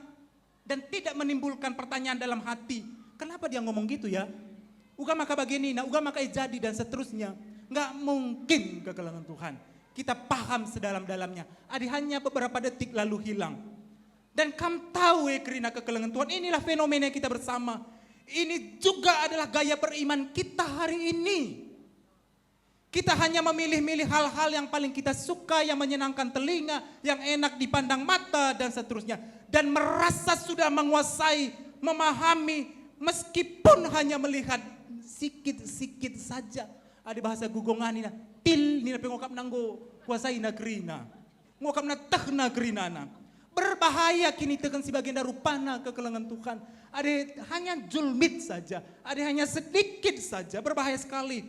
dan tidak menimbulkan pertanyaan dalam hati. Kenapa dia ngomong gitu ya? Uga maka begini, uga maka jadi dan seterusnya. Nggak mungkin kekelengan Tuhan. Kita paham sedalam-dalamnya. Ada hanya beberapa detik lalu hilang. Dan kamu tahu kerina kekelengan Tuhan, inilah fenomena kita bersama. Ini juga adalah gaya beriman kita hari ini. Kita hanya memilih-milih hal-hal yang paling kita suka, yang menyenangkan telinga, yang enak dipandang mata dan seterusnya. Dan merasa sudah menguasai, memahami, meskipun hanya melihat sikit-sikit saja. Ada bahasa gugongan ini, til nila pengokap nanggo kuasai nagrina. Ngokap na tah nagrinana. Berbahaya kini tekan sebagian darupana kekelengan Tuhan. Ada hanya julmit saja, ada hanya sedikit saja, berbahaya sekali.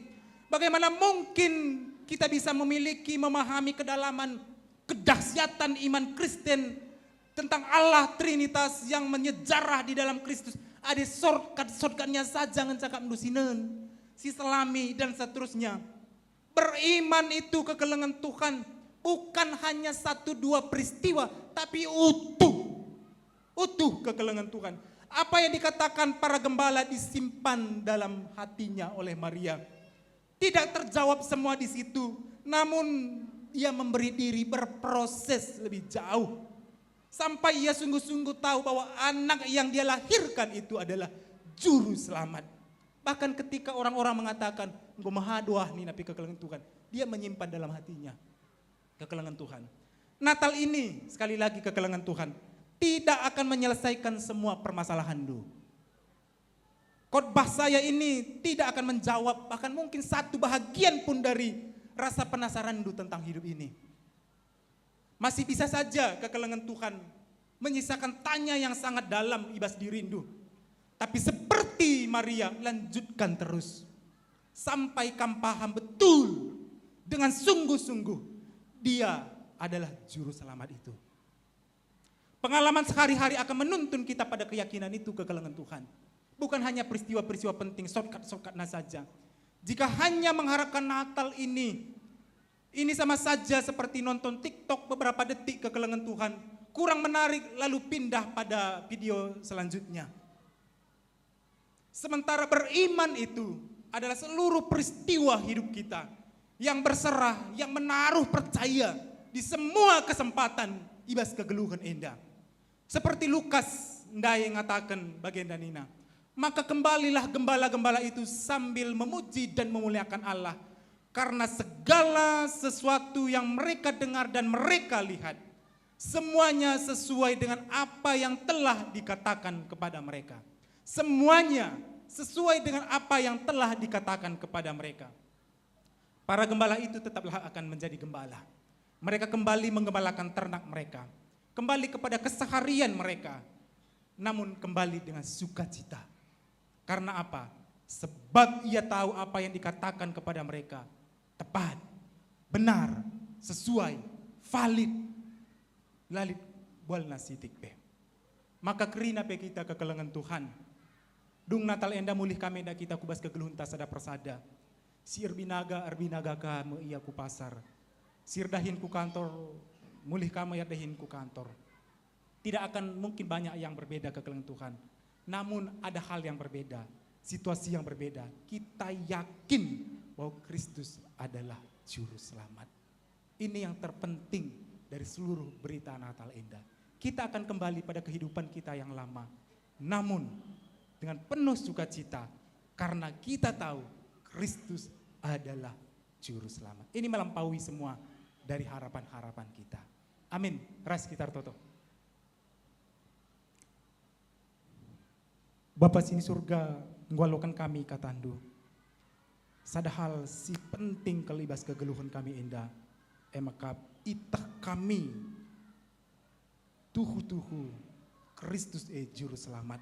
Bagaimana mungkin kita bisa memiliki, memahami kedalaman, kedahsyatan iman Kristen tentang Allah Trinitas yang menyejarah di dalam Kristus. Ada shortcut-shortcutnya saja ngecakap mendusinen, si selami dan seterusnya. Beriman itu kekelengan Tuhan bukan hanya 1-2 peristiwa, tapi utuh kekelengan Tuhan. Apa yang dikatakan para gembala disimpan dalam hatinya oleh Maria. Tidak terjawab semua di situ, namun dia memberi diri berproses lebih jauh. Sampai ia sungguh-sungguh tahu bahwa anak yang dia lahirkan itu adalah juru selamat. Bahkan ketika orang-orang mengatakan, engkau maha doa nih napi kekelangan Tuhan. Dia menyimpan dalam hatinya kekelangan Tuhan. Natal ini, sekali lagi kekelangan Tuhan, tidak akan menyelesaikan semua permasalahan lu. Khotbah saya ini tidak akan menjawab bahkan mungkin satu bahagian pun dari rasa penasaran lu tentang hidup ini. Masih bisa saja kekelangan Tuhan menyisakan tanya yang sangat dalam ibas dirindu. Tapi seperti Maria, lanjutkan terus. Sampai kamu paham betul dengan sungguh-sungguh dia adalah juru selamat itu. Pengalaman sehari-hari akan menuntun kita pada keyakinan itu kekelangan Tuhan. Bukan hanya peristiwa-peristiwa penting, shortcut-shortcutnya saja. Jika hanya mengharapkan Natal ini sama saja seperti nonton TikTok beberapa detik kekelangan Tuhan. Kurang menarik lalu pindah pada video selanjutnya. Sementara beriman itu adalah seluruh peristiwa hidup kita. Yang berserah, yang menaruh percaya di semua kesempatan ibas kegeluhan indah. Seperti Lukas yang mengatakan bagian Danina. Maka kembalilah gembala-gembala itu sambil memuji dan memuliakan Allah. Karena segala sesuatu yang mereka dengar dan mereka lihat, semuanya sesuai dengan apa yang telah dikatakan kepada mereka. Semuanya sesuai dengan apa yang telah dikatakan kepada mereka. Para gembala itu tetaplah akan menjadi gembala. Mereka kembali menggembalakan ternak mereka. Kembali kepada keseharian mereka. Namun kembali dengan sukacita. Karena apa? Sebab ia tahu apa yang dikatakan kepada mereka tepat, benar, sesuai, valid, lalit bual nasitik pe. Maka kerina pe kita kekelangan Tuhan. Dung Natal enda mulih kami enda kita kubas kegeluhun tasada persada. Si erbinaga ka ia ku pasar. Sirdahin ku kantor, mulih kami yardahin ku kantor. Tidak akan mungkin banyak yang berbeda kekelangan Tuhan. Namun ada hal yang berbeda, situasi yang berbeda. Kita yakin bahwa Kristus adalah juru selamat. Ini yang terpenting dari seluruh berita Natal indah. Kita akan kembali pada kehidupan kita yang lama. Namun dengan penuh sukacita karena kita tahu Kristus adalah juru selamat. Ini melampaui semua dari harapan-harapan kita. Amin. Ras kita toto. Bapa sini surga, ngwalokan kami katandu. Sadahal si penting kelibas kegeluhan kami indah. Emakap itah kami tuhu-tuhu Kristus juru selamat.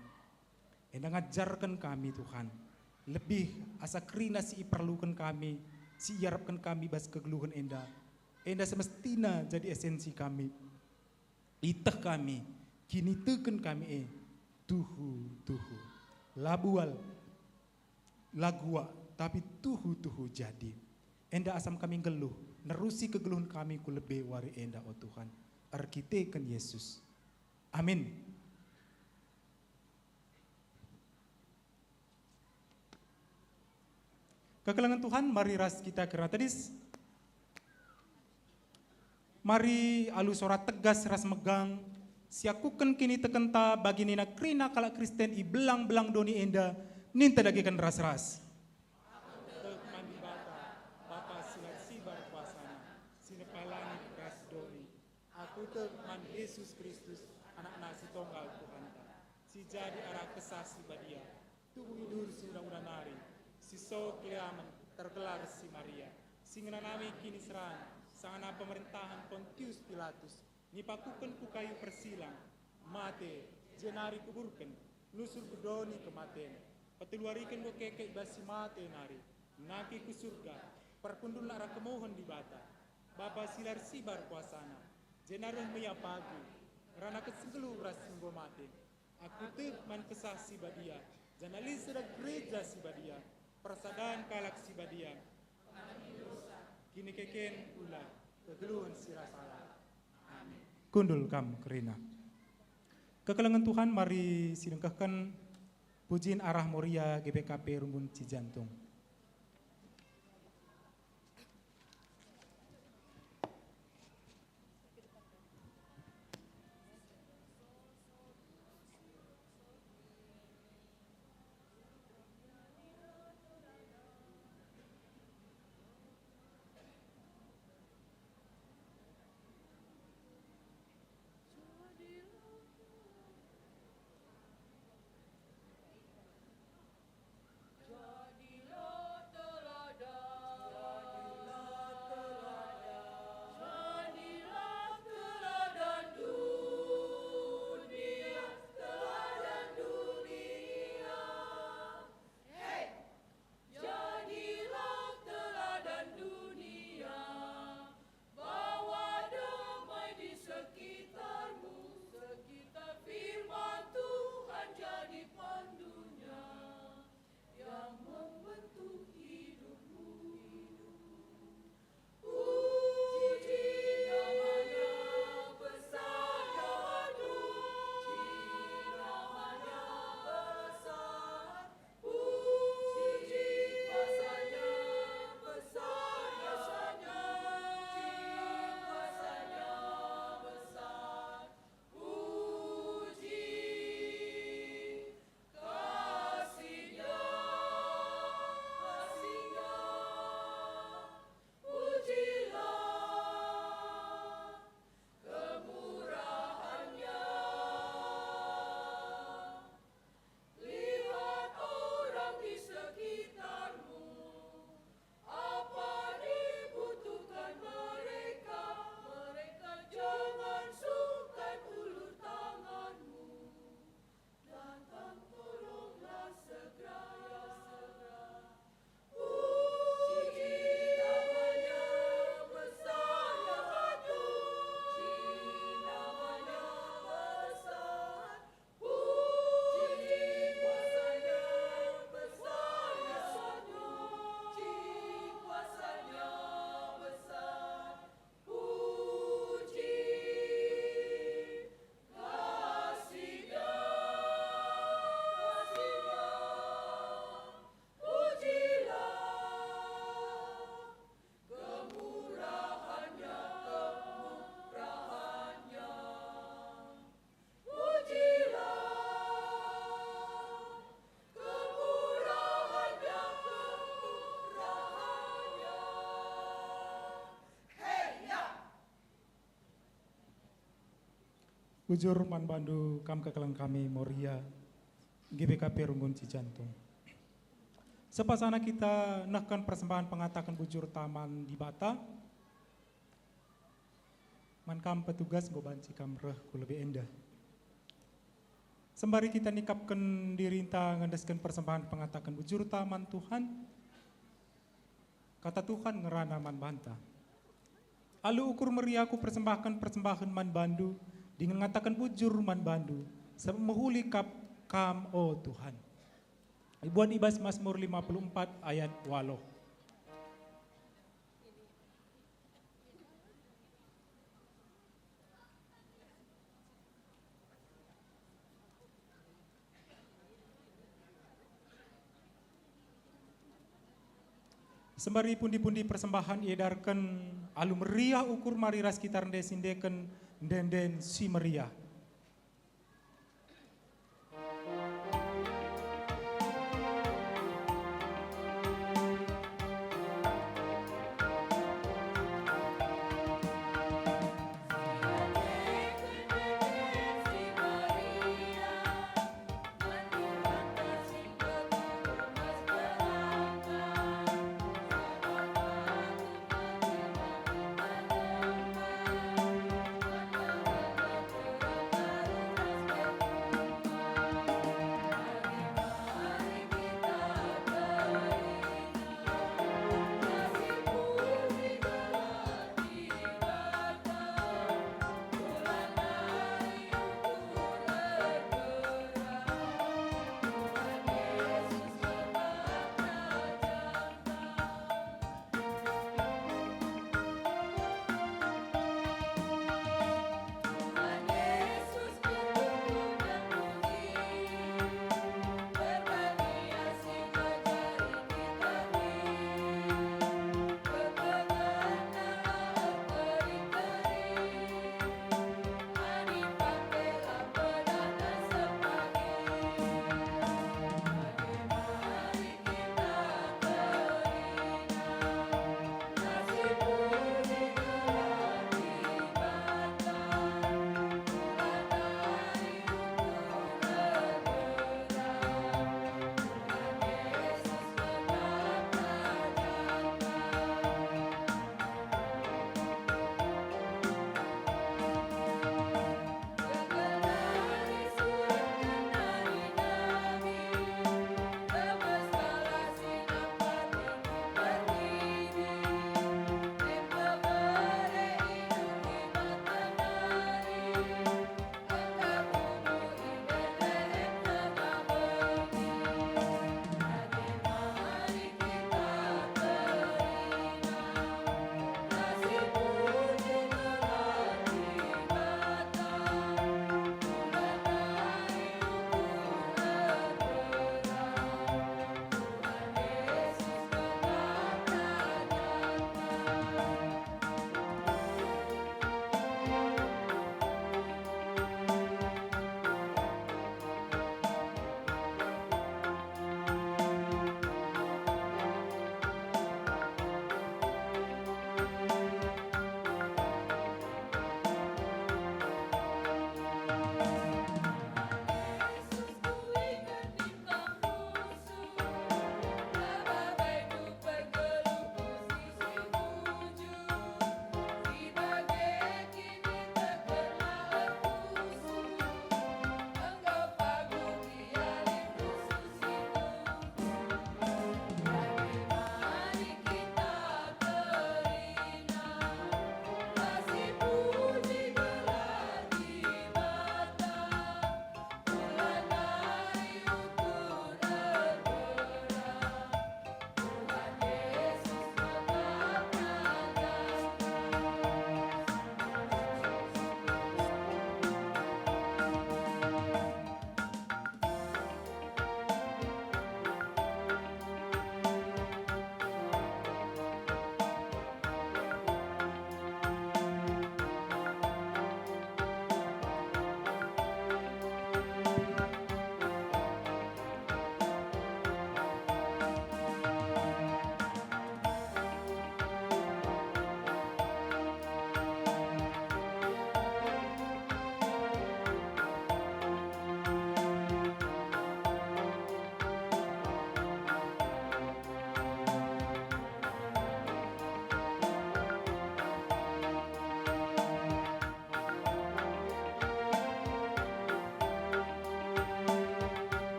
Enda ngajarkan kami Tuhan. Lebih asa kerina si perlukan kami, si iarapkan kami bas kegeluhan enda. Enda semestina jadi esensi kami. Itah kami, kini teken kami tuhu-tuhu. Labual, lagua, tapi tuhu-tuhu jadi. Enda asam kami geluh, nerusi kegeluhan kami ku lebih wari enda oh Tuhan. Arkiteken Yesus. Amin. Kekelangan Tuhan, mari ras kita kira tadis. Mari alu sorat tegas ras megang. Siakukan kini tekenta bagi nina krina kala Kristen i belang-belang doni enda. Ninta dagikan ras-ras. Mandi bata, Bapa silat sibar kuasana. Sinepalani ras doni. Aku man Yesus Kristus, anak nasi tonggal Tuhan. Si jadi arah kesah si badia. Tubuh hidur si udah nari. Si so keliaman tergelar si Maria. Si ngenanami kini serang. Sangana pemerintahan Pontius Pilatus. Nipakukan ku kayu persilang. Mate, jenari kuburkan. Nusur kudoni kematian. Peteluarikan ku kekek basi mate nari. Naki ku surga. Perpundun lara kemohon di bata. Bapa silar sibar kuasana. Jenaruh meyapagu. Rana kesengelu ras sungguh mate. Aku man kesah si badia. Janali sedang gereja si badia. Persadaan kalak si badia. Kini keken ula. Kegeluhan sirasala. Kundul kam kerina. Kekelangan Tuhan mari silengkahkan pujian arah Moria GBKP Rumbun Cijantung. Bujur man bandu kam kekelang kami Moria, GBKP Runggun Cijantung. Sepasana kita nahkan persembahan pengatakan bujur taman di Bata. Man kam petugas gobanci kam reh ku lebih endah. Sembari kita nikapkan diri inta ngandaskan persembahan pengatakan bujur taman Tuhan. Kata Tuhan ngerana man banta. Alu ukur meriah aku persembahkan persembahan man bandu dengan ngatakan bujur man bandu sebab mehuli kam oh Tuhan. Buat ibas Mazmur 54 ayat 8. Sembari pundi-pundi persembahan iedarkan alu meriah ukur mariras kita rendesindekan den si meriah.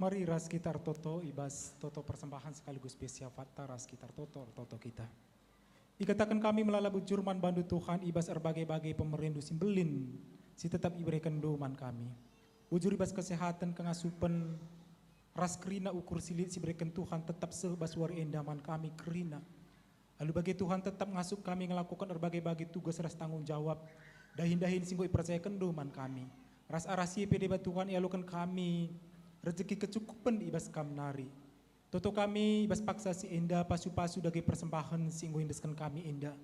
Mari ras sekitar toto ibas toto persembahan sekaligus spesial fakta ras sekitar toto kita. Ikatakan kami melalui jurman bandu Tuhan ibas berbagai-bagai pemerindu simbelin si tetap iberikan doman kami. Bujur ibas kesehatan kengasupan ras kerina ukur silit si berikan Tuhan tetap sebas wari endaman kami kerina. Lalu bagi Tuhan tetap ngasup kami melakukan berbagai-bagai tugas ras tanggung jawab. Dahin-dahin singgo percayakan doman kami. Ras arasi pede Tuhan ialukan kami rezeki kecukupan ibas kamnari. Toto kami ibas paksa si enda pasu-pasu dagi persembahan singgo indeskan kami enda.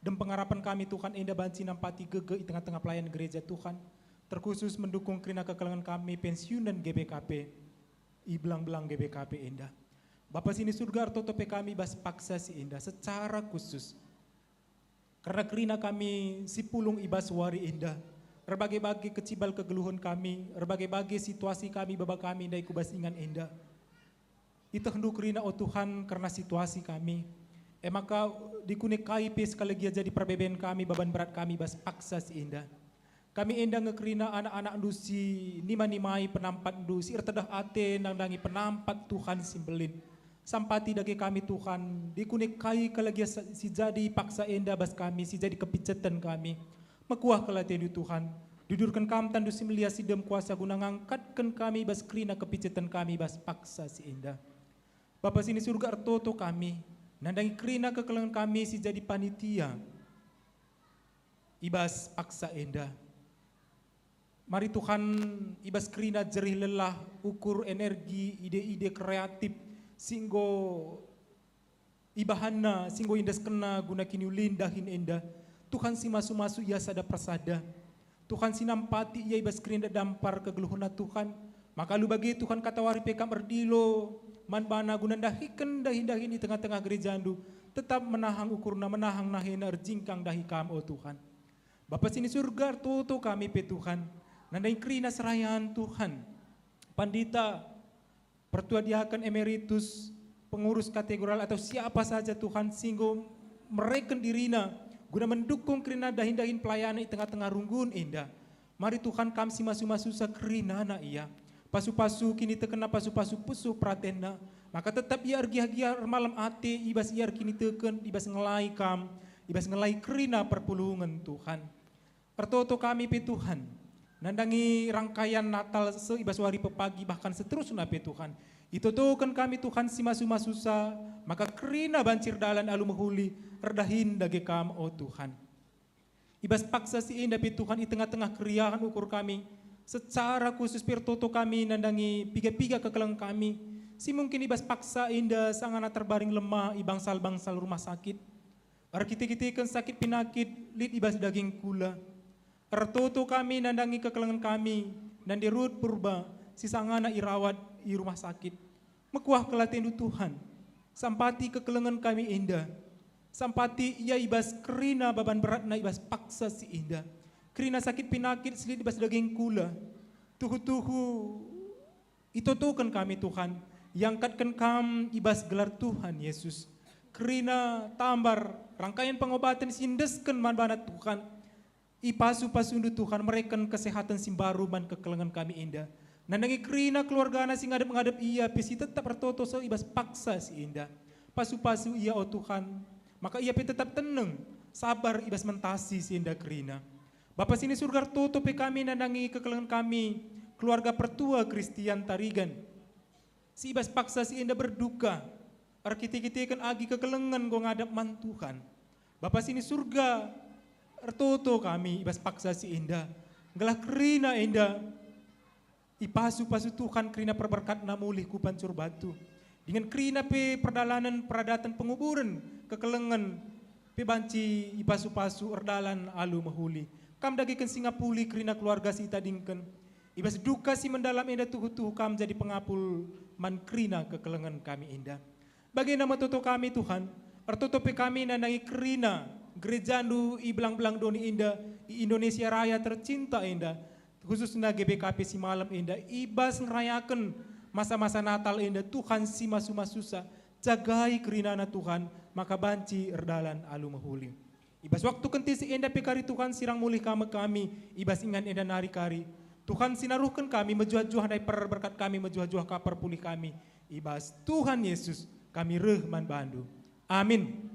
Dan pengharapan kami Tuhan enda banci nampati gege di tengah-tengah pelayan gereja Tuhan. Terkhusus mendukung kerina kekelangan kami pensiunan GBKP. Iblang-belang GBKP enda. Bapak sini surga toto kami ibas paksa si enda secara khusus. Karena kerina kami si pulung ibas wari enda. Berbagai-bagai kecibal kegeluhan kami, berbagai-bagai situasi kami baba kami dari kubas ingan enda. Itu hendak kerina oh Tuhan karena situasi kami. Maka dikunik KIP sekali lagi jadi perbeben kami, beban berat kami bas paksa si enda. Kami enda ngekerina anak-anak dusi, nima-nimai penampat dusi, irtedah ate nangdangi penampat Tuhan simbelin. Sampati dagi kami Tuhan, dikunik kai kalagi si jadi paksa enda bas kami, si jadi kepicetan kami. Mekuah kelaten Tuhan, dudurkan kami tandu simlia sidem kuasa guna ngangkatkan kami bas kerina kepicetan kami bas paksa si enda. Bapa sini surga artoto kami, nandangi kerina kekelangan kami si jadi panitia. Ibas paksa enda. Mari Tuhan ibas kerina jerih lelah, ukur energi, ide-ide kreatif, singgo ibahana, singgo indas kena guna kini lindahin enda. Tuhan si masu-masu ia sada persada. Tuhan si nampati ia ibas kerinda dampar kegeluhuna Tuhan. Maka lu bagi Tuhan kata wari pekam erdilo. Man bana guna dahikan dahin-dahin di tengah-tengah gereja andu. Tetap menahang ukurna menahang nahina erjingkang dahi kam oh Tuhan. Bapa sini surga tutu kami pe Tuhan. Nandai kerina serayaan Tuhan. Pandita, pertua diakan emeritus, pengurus kategoral atau siapa saja Tuhan singgo mereken dirina. Guna mendukung kerina dahin-dahin pelayanan di tengah-tengah runggun indah. Mari Tuhan kami si masu-masu sa kerina na iya. Pasu-pasu kini terkena pasu-pasu pusuh pratena. Maka tetap ia argi-argi malam ate ibas iar kini teken ibas ngelai kam. Ibas ngelai kerina perpulungan Tuhan. Pertoto kami pe Tuhan. Nandangi rangkaian Natal seibas wari pepagi bahkan seterusnya pe Tuhan. Itu kan kami Tuhan si masu-masu sa. Maka kerina bancir dalan alu mahuli. Erdahin dagi kam oh Tuhan. Ibas paksa si indah pi Tuhan di tengah-tengah keriahan ukur kami. Secara khusus pirtoto kami nandangi piga-piga kekelang kami. Si mungkin ibas paksa indah sangana terbaring lemah ibangsal-bangsal rumah sakit. Arkiti-kitikan sakit pinakit lid ibas daging kula. Ertoto kami nandangi kekelangan kami. Nandi rut purba si sangana irawat i rumah sakit. Mekuah kelaten Tuhan. Sampati kekelangan kami indah. Sampati ia ibas kerina baban berat na ibas paksa si indah. Kerina sakit pinakit selit ibas daging kula. Tuhu-tuhu itutukan kami Tuhan. Yangkatkan kami ibas gelar Tuhan Yesus. Kerina tambar rangkaian pengobatan sindeskan manbana Tuhan. Ipasu-pasundu Tuhan mereken kesehatan simbaru man kekelangan kami indah. Nandangi kerina keluarga na sing ngadep-ngadep ia pesi tetap bertoto so ibas paksa si indah. Pasu-pasu ia oh Tuhan. Maka ia tetap tenang, sabar ibas mentasi si indah kerina. Bapak sini surga tutup kami nandangi kekelangan kami, keluarga pertua Kristian Tarigan. Si ibas paksa si indah berduka, arkiti-kitikan agi kekelangan go ngadap man Tuhan. Bapak sini surga, ertoto kami ibas paksa si indah. Gelah kerina indah, ipasu-pasu Tuhan kerina perberkat namulih ku pancur batu. Dengan kerina pe perdalanan peradatan penguburan kekelengan pe banci ipasu-pasu erdalan alu mahuli. Kam dagikan singapuli kerina keluarga si tadingkan. Ibas duka si mendalam indah tuhu-tuhu kam jadi pengapul man kerina kekelengan kami indah. Bagi nama toto kami Tuhan, ertoto pe kami nandangi kerina gerejandu i belang-belang doni indah i Indonesia Raya tercinta indah. Khususnya GBKP si malam indah ibas ngerayakan masa-masa Natal indah Tuhan si masu-masusa jagai kerinana Tuhan maka banci erdalan alu mahuli. Ibas waktu kenti si indah pekari Tuhan sirang mulih kami ibas ingan indah nari kari Tuhan sinaruhkan kami menjuah-juah dari berkat kami menjuah-juah ka perpulih kami. Ibas Tuhan Yesus kami rehman bandu. Amin.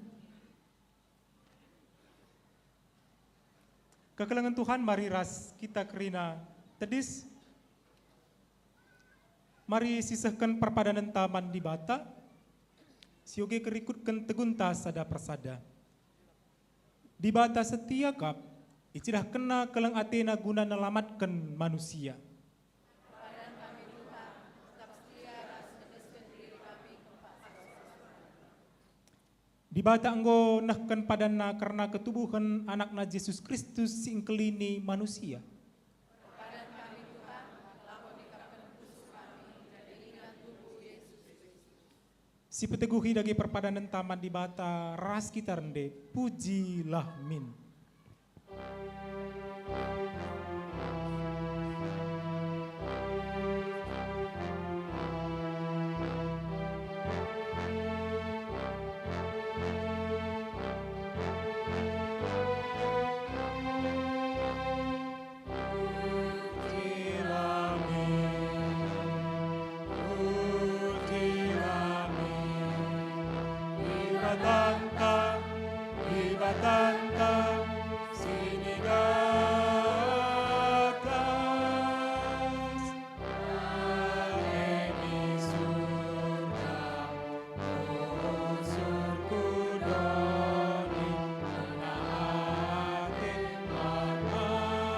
Kekelengan Tuhan mari ras kita kerina tedis. Mari sisahkan perpadanan taman di bata. Sioge kerikutkan tegunta sada persada. Di bata setia kap, icidah kena keleng atena guna nelamatkan manusia. Di bata anggo nahkan padana karena ketubuhan anakna Yesus Kristus singkelini manusia. Si peteguhi dagi perpadanan taman di bata ras kita rende pujilah min. Batanta, sini gatas, alemi surga, surku doni, menaati manusia.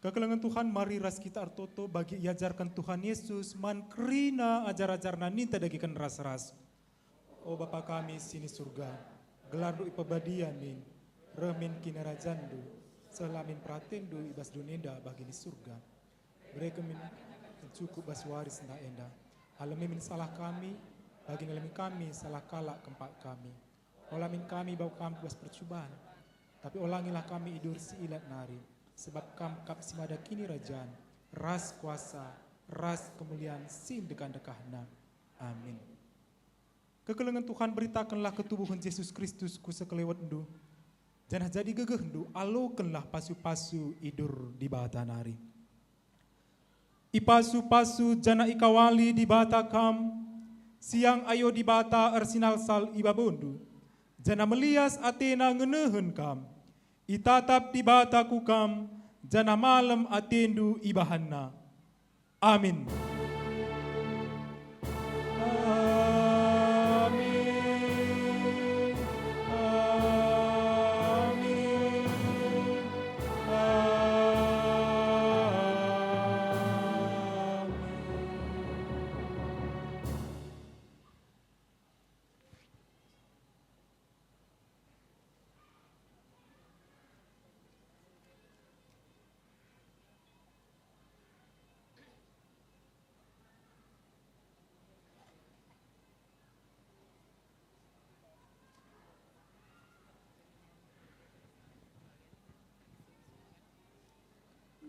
Kekelengan Tuhan mari ras kita artoto bagi iajarkan Tuhan Yesus man kerina ajar-ajarna ninta dagikan ras-ras. O Bapa kami sini surga, gelar du ipabadian min, remin kinarajandu, selamin pratendu ibas dunenda bagi di surga. Mereka min cukup bas waris na enda. Alami min salah kami, bagi ngalami kami salah kala kempak kami. Olamin kami bau kami bas percubaan, tapi olangilah kami idur si ilat nari. Sebab kap simada kini rajaan, ras kuasa, ras kemuliaan sim dekan-dekahna. Amin. Kekelengan Tuhan beritakanlah ketubuhan Yesus Kristus ku sekelewat endu. Janah jadi gegeh endu, alokenlah pasu-pasu idur di bata nari. Ipasu-pasu jana ikawali di bata kam, siang ayo di bata ersinal sal ibabundu. Jana melias atena ngenehen kam. Itatap di bataku kam, jana malam atendu ibahanna. Amin. Amin. Amin.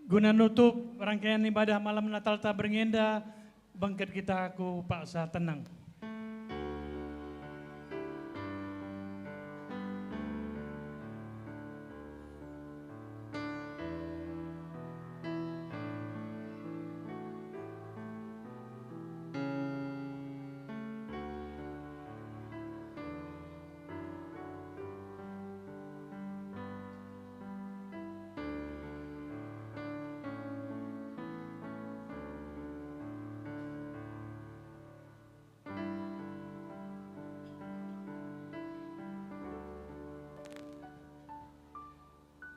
Guna nutup rangkaian ibadah malam Natal tak bernginda, bangkit kita ku paksa tenang.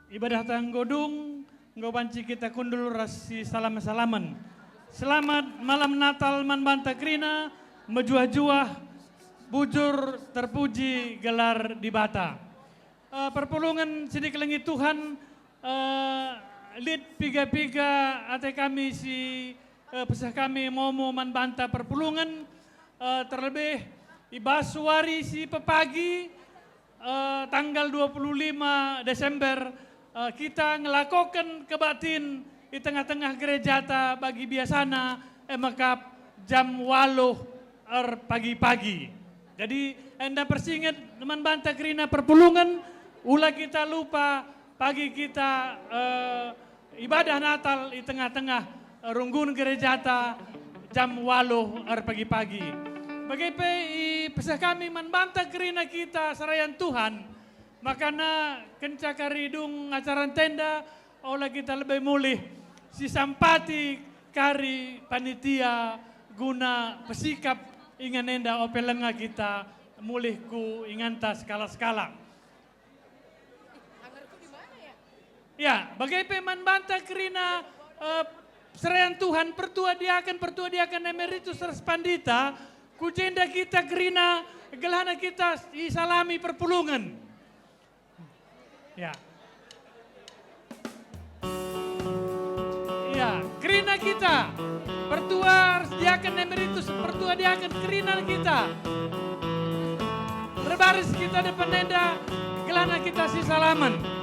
Ibadah tanggodung, nggo banci kita kundul rasi salam-salaman. Selamat malam Natal man banta krina, mejuah-juah, bujur terpuji gelar di bata. Perpulungan sidik lengi Tuhan, lid piga-piga ate kami si pesah kami momo man banta perpulungan, terlebih ibasuari si pepagi, tanggal 25 Desember, kita ngelakokan kebatin di tengah-tengah gereja ta bagi biasana emakap jam 8 pagi-pagi. Jadi anda persingat teman banta kerina perpulungan, ulah kita lupa pagi kita ibadah Natal di tengah-tengah runggun gereja ta jam 8 pagi-pagi. Bagaimana pesah kami man banta kerina kita serayan Tuhan, makana kenca karidung acaran tenda, olah kita lebih mulih si sampati kari panitia guna pesikap ingan enda opelenga kita mulihku inganta skala-skala. Ya, bagaimana man banta kerina serayan Tuhan pertua diakan emeritus respandita, kujenda kita kerina gelana kita isalami perpulungan. Ya. Ya, kerina kita. Pertua diakan emeritus, pertua diakan kerina kita. Berbaris kita depan nenda, gelana kita si salaman.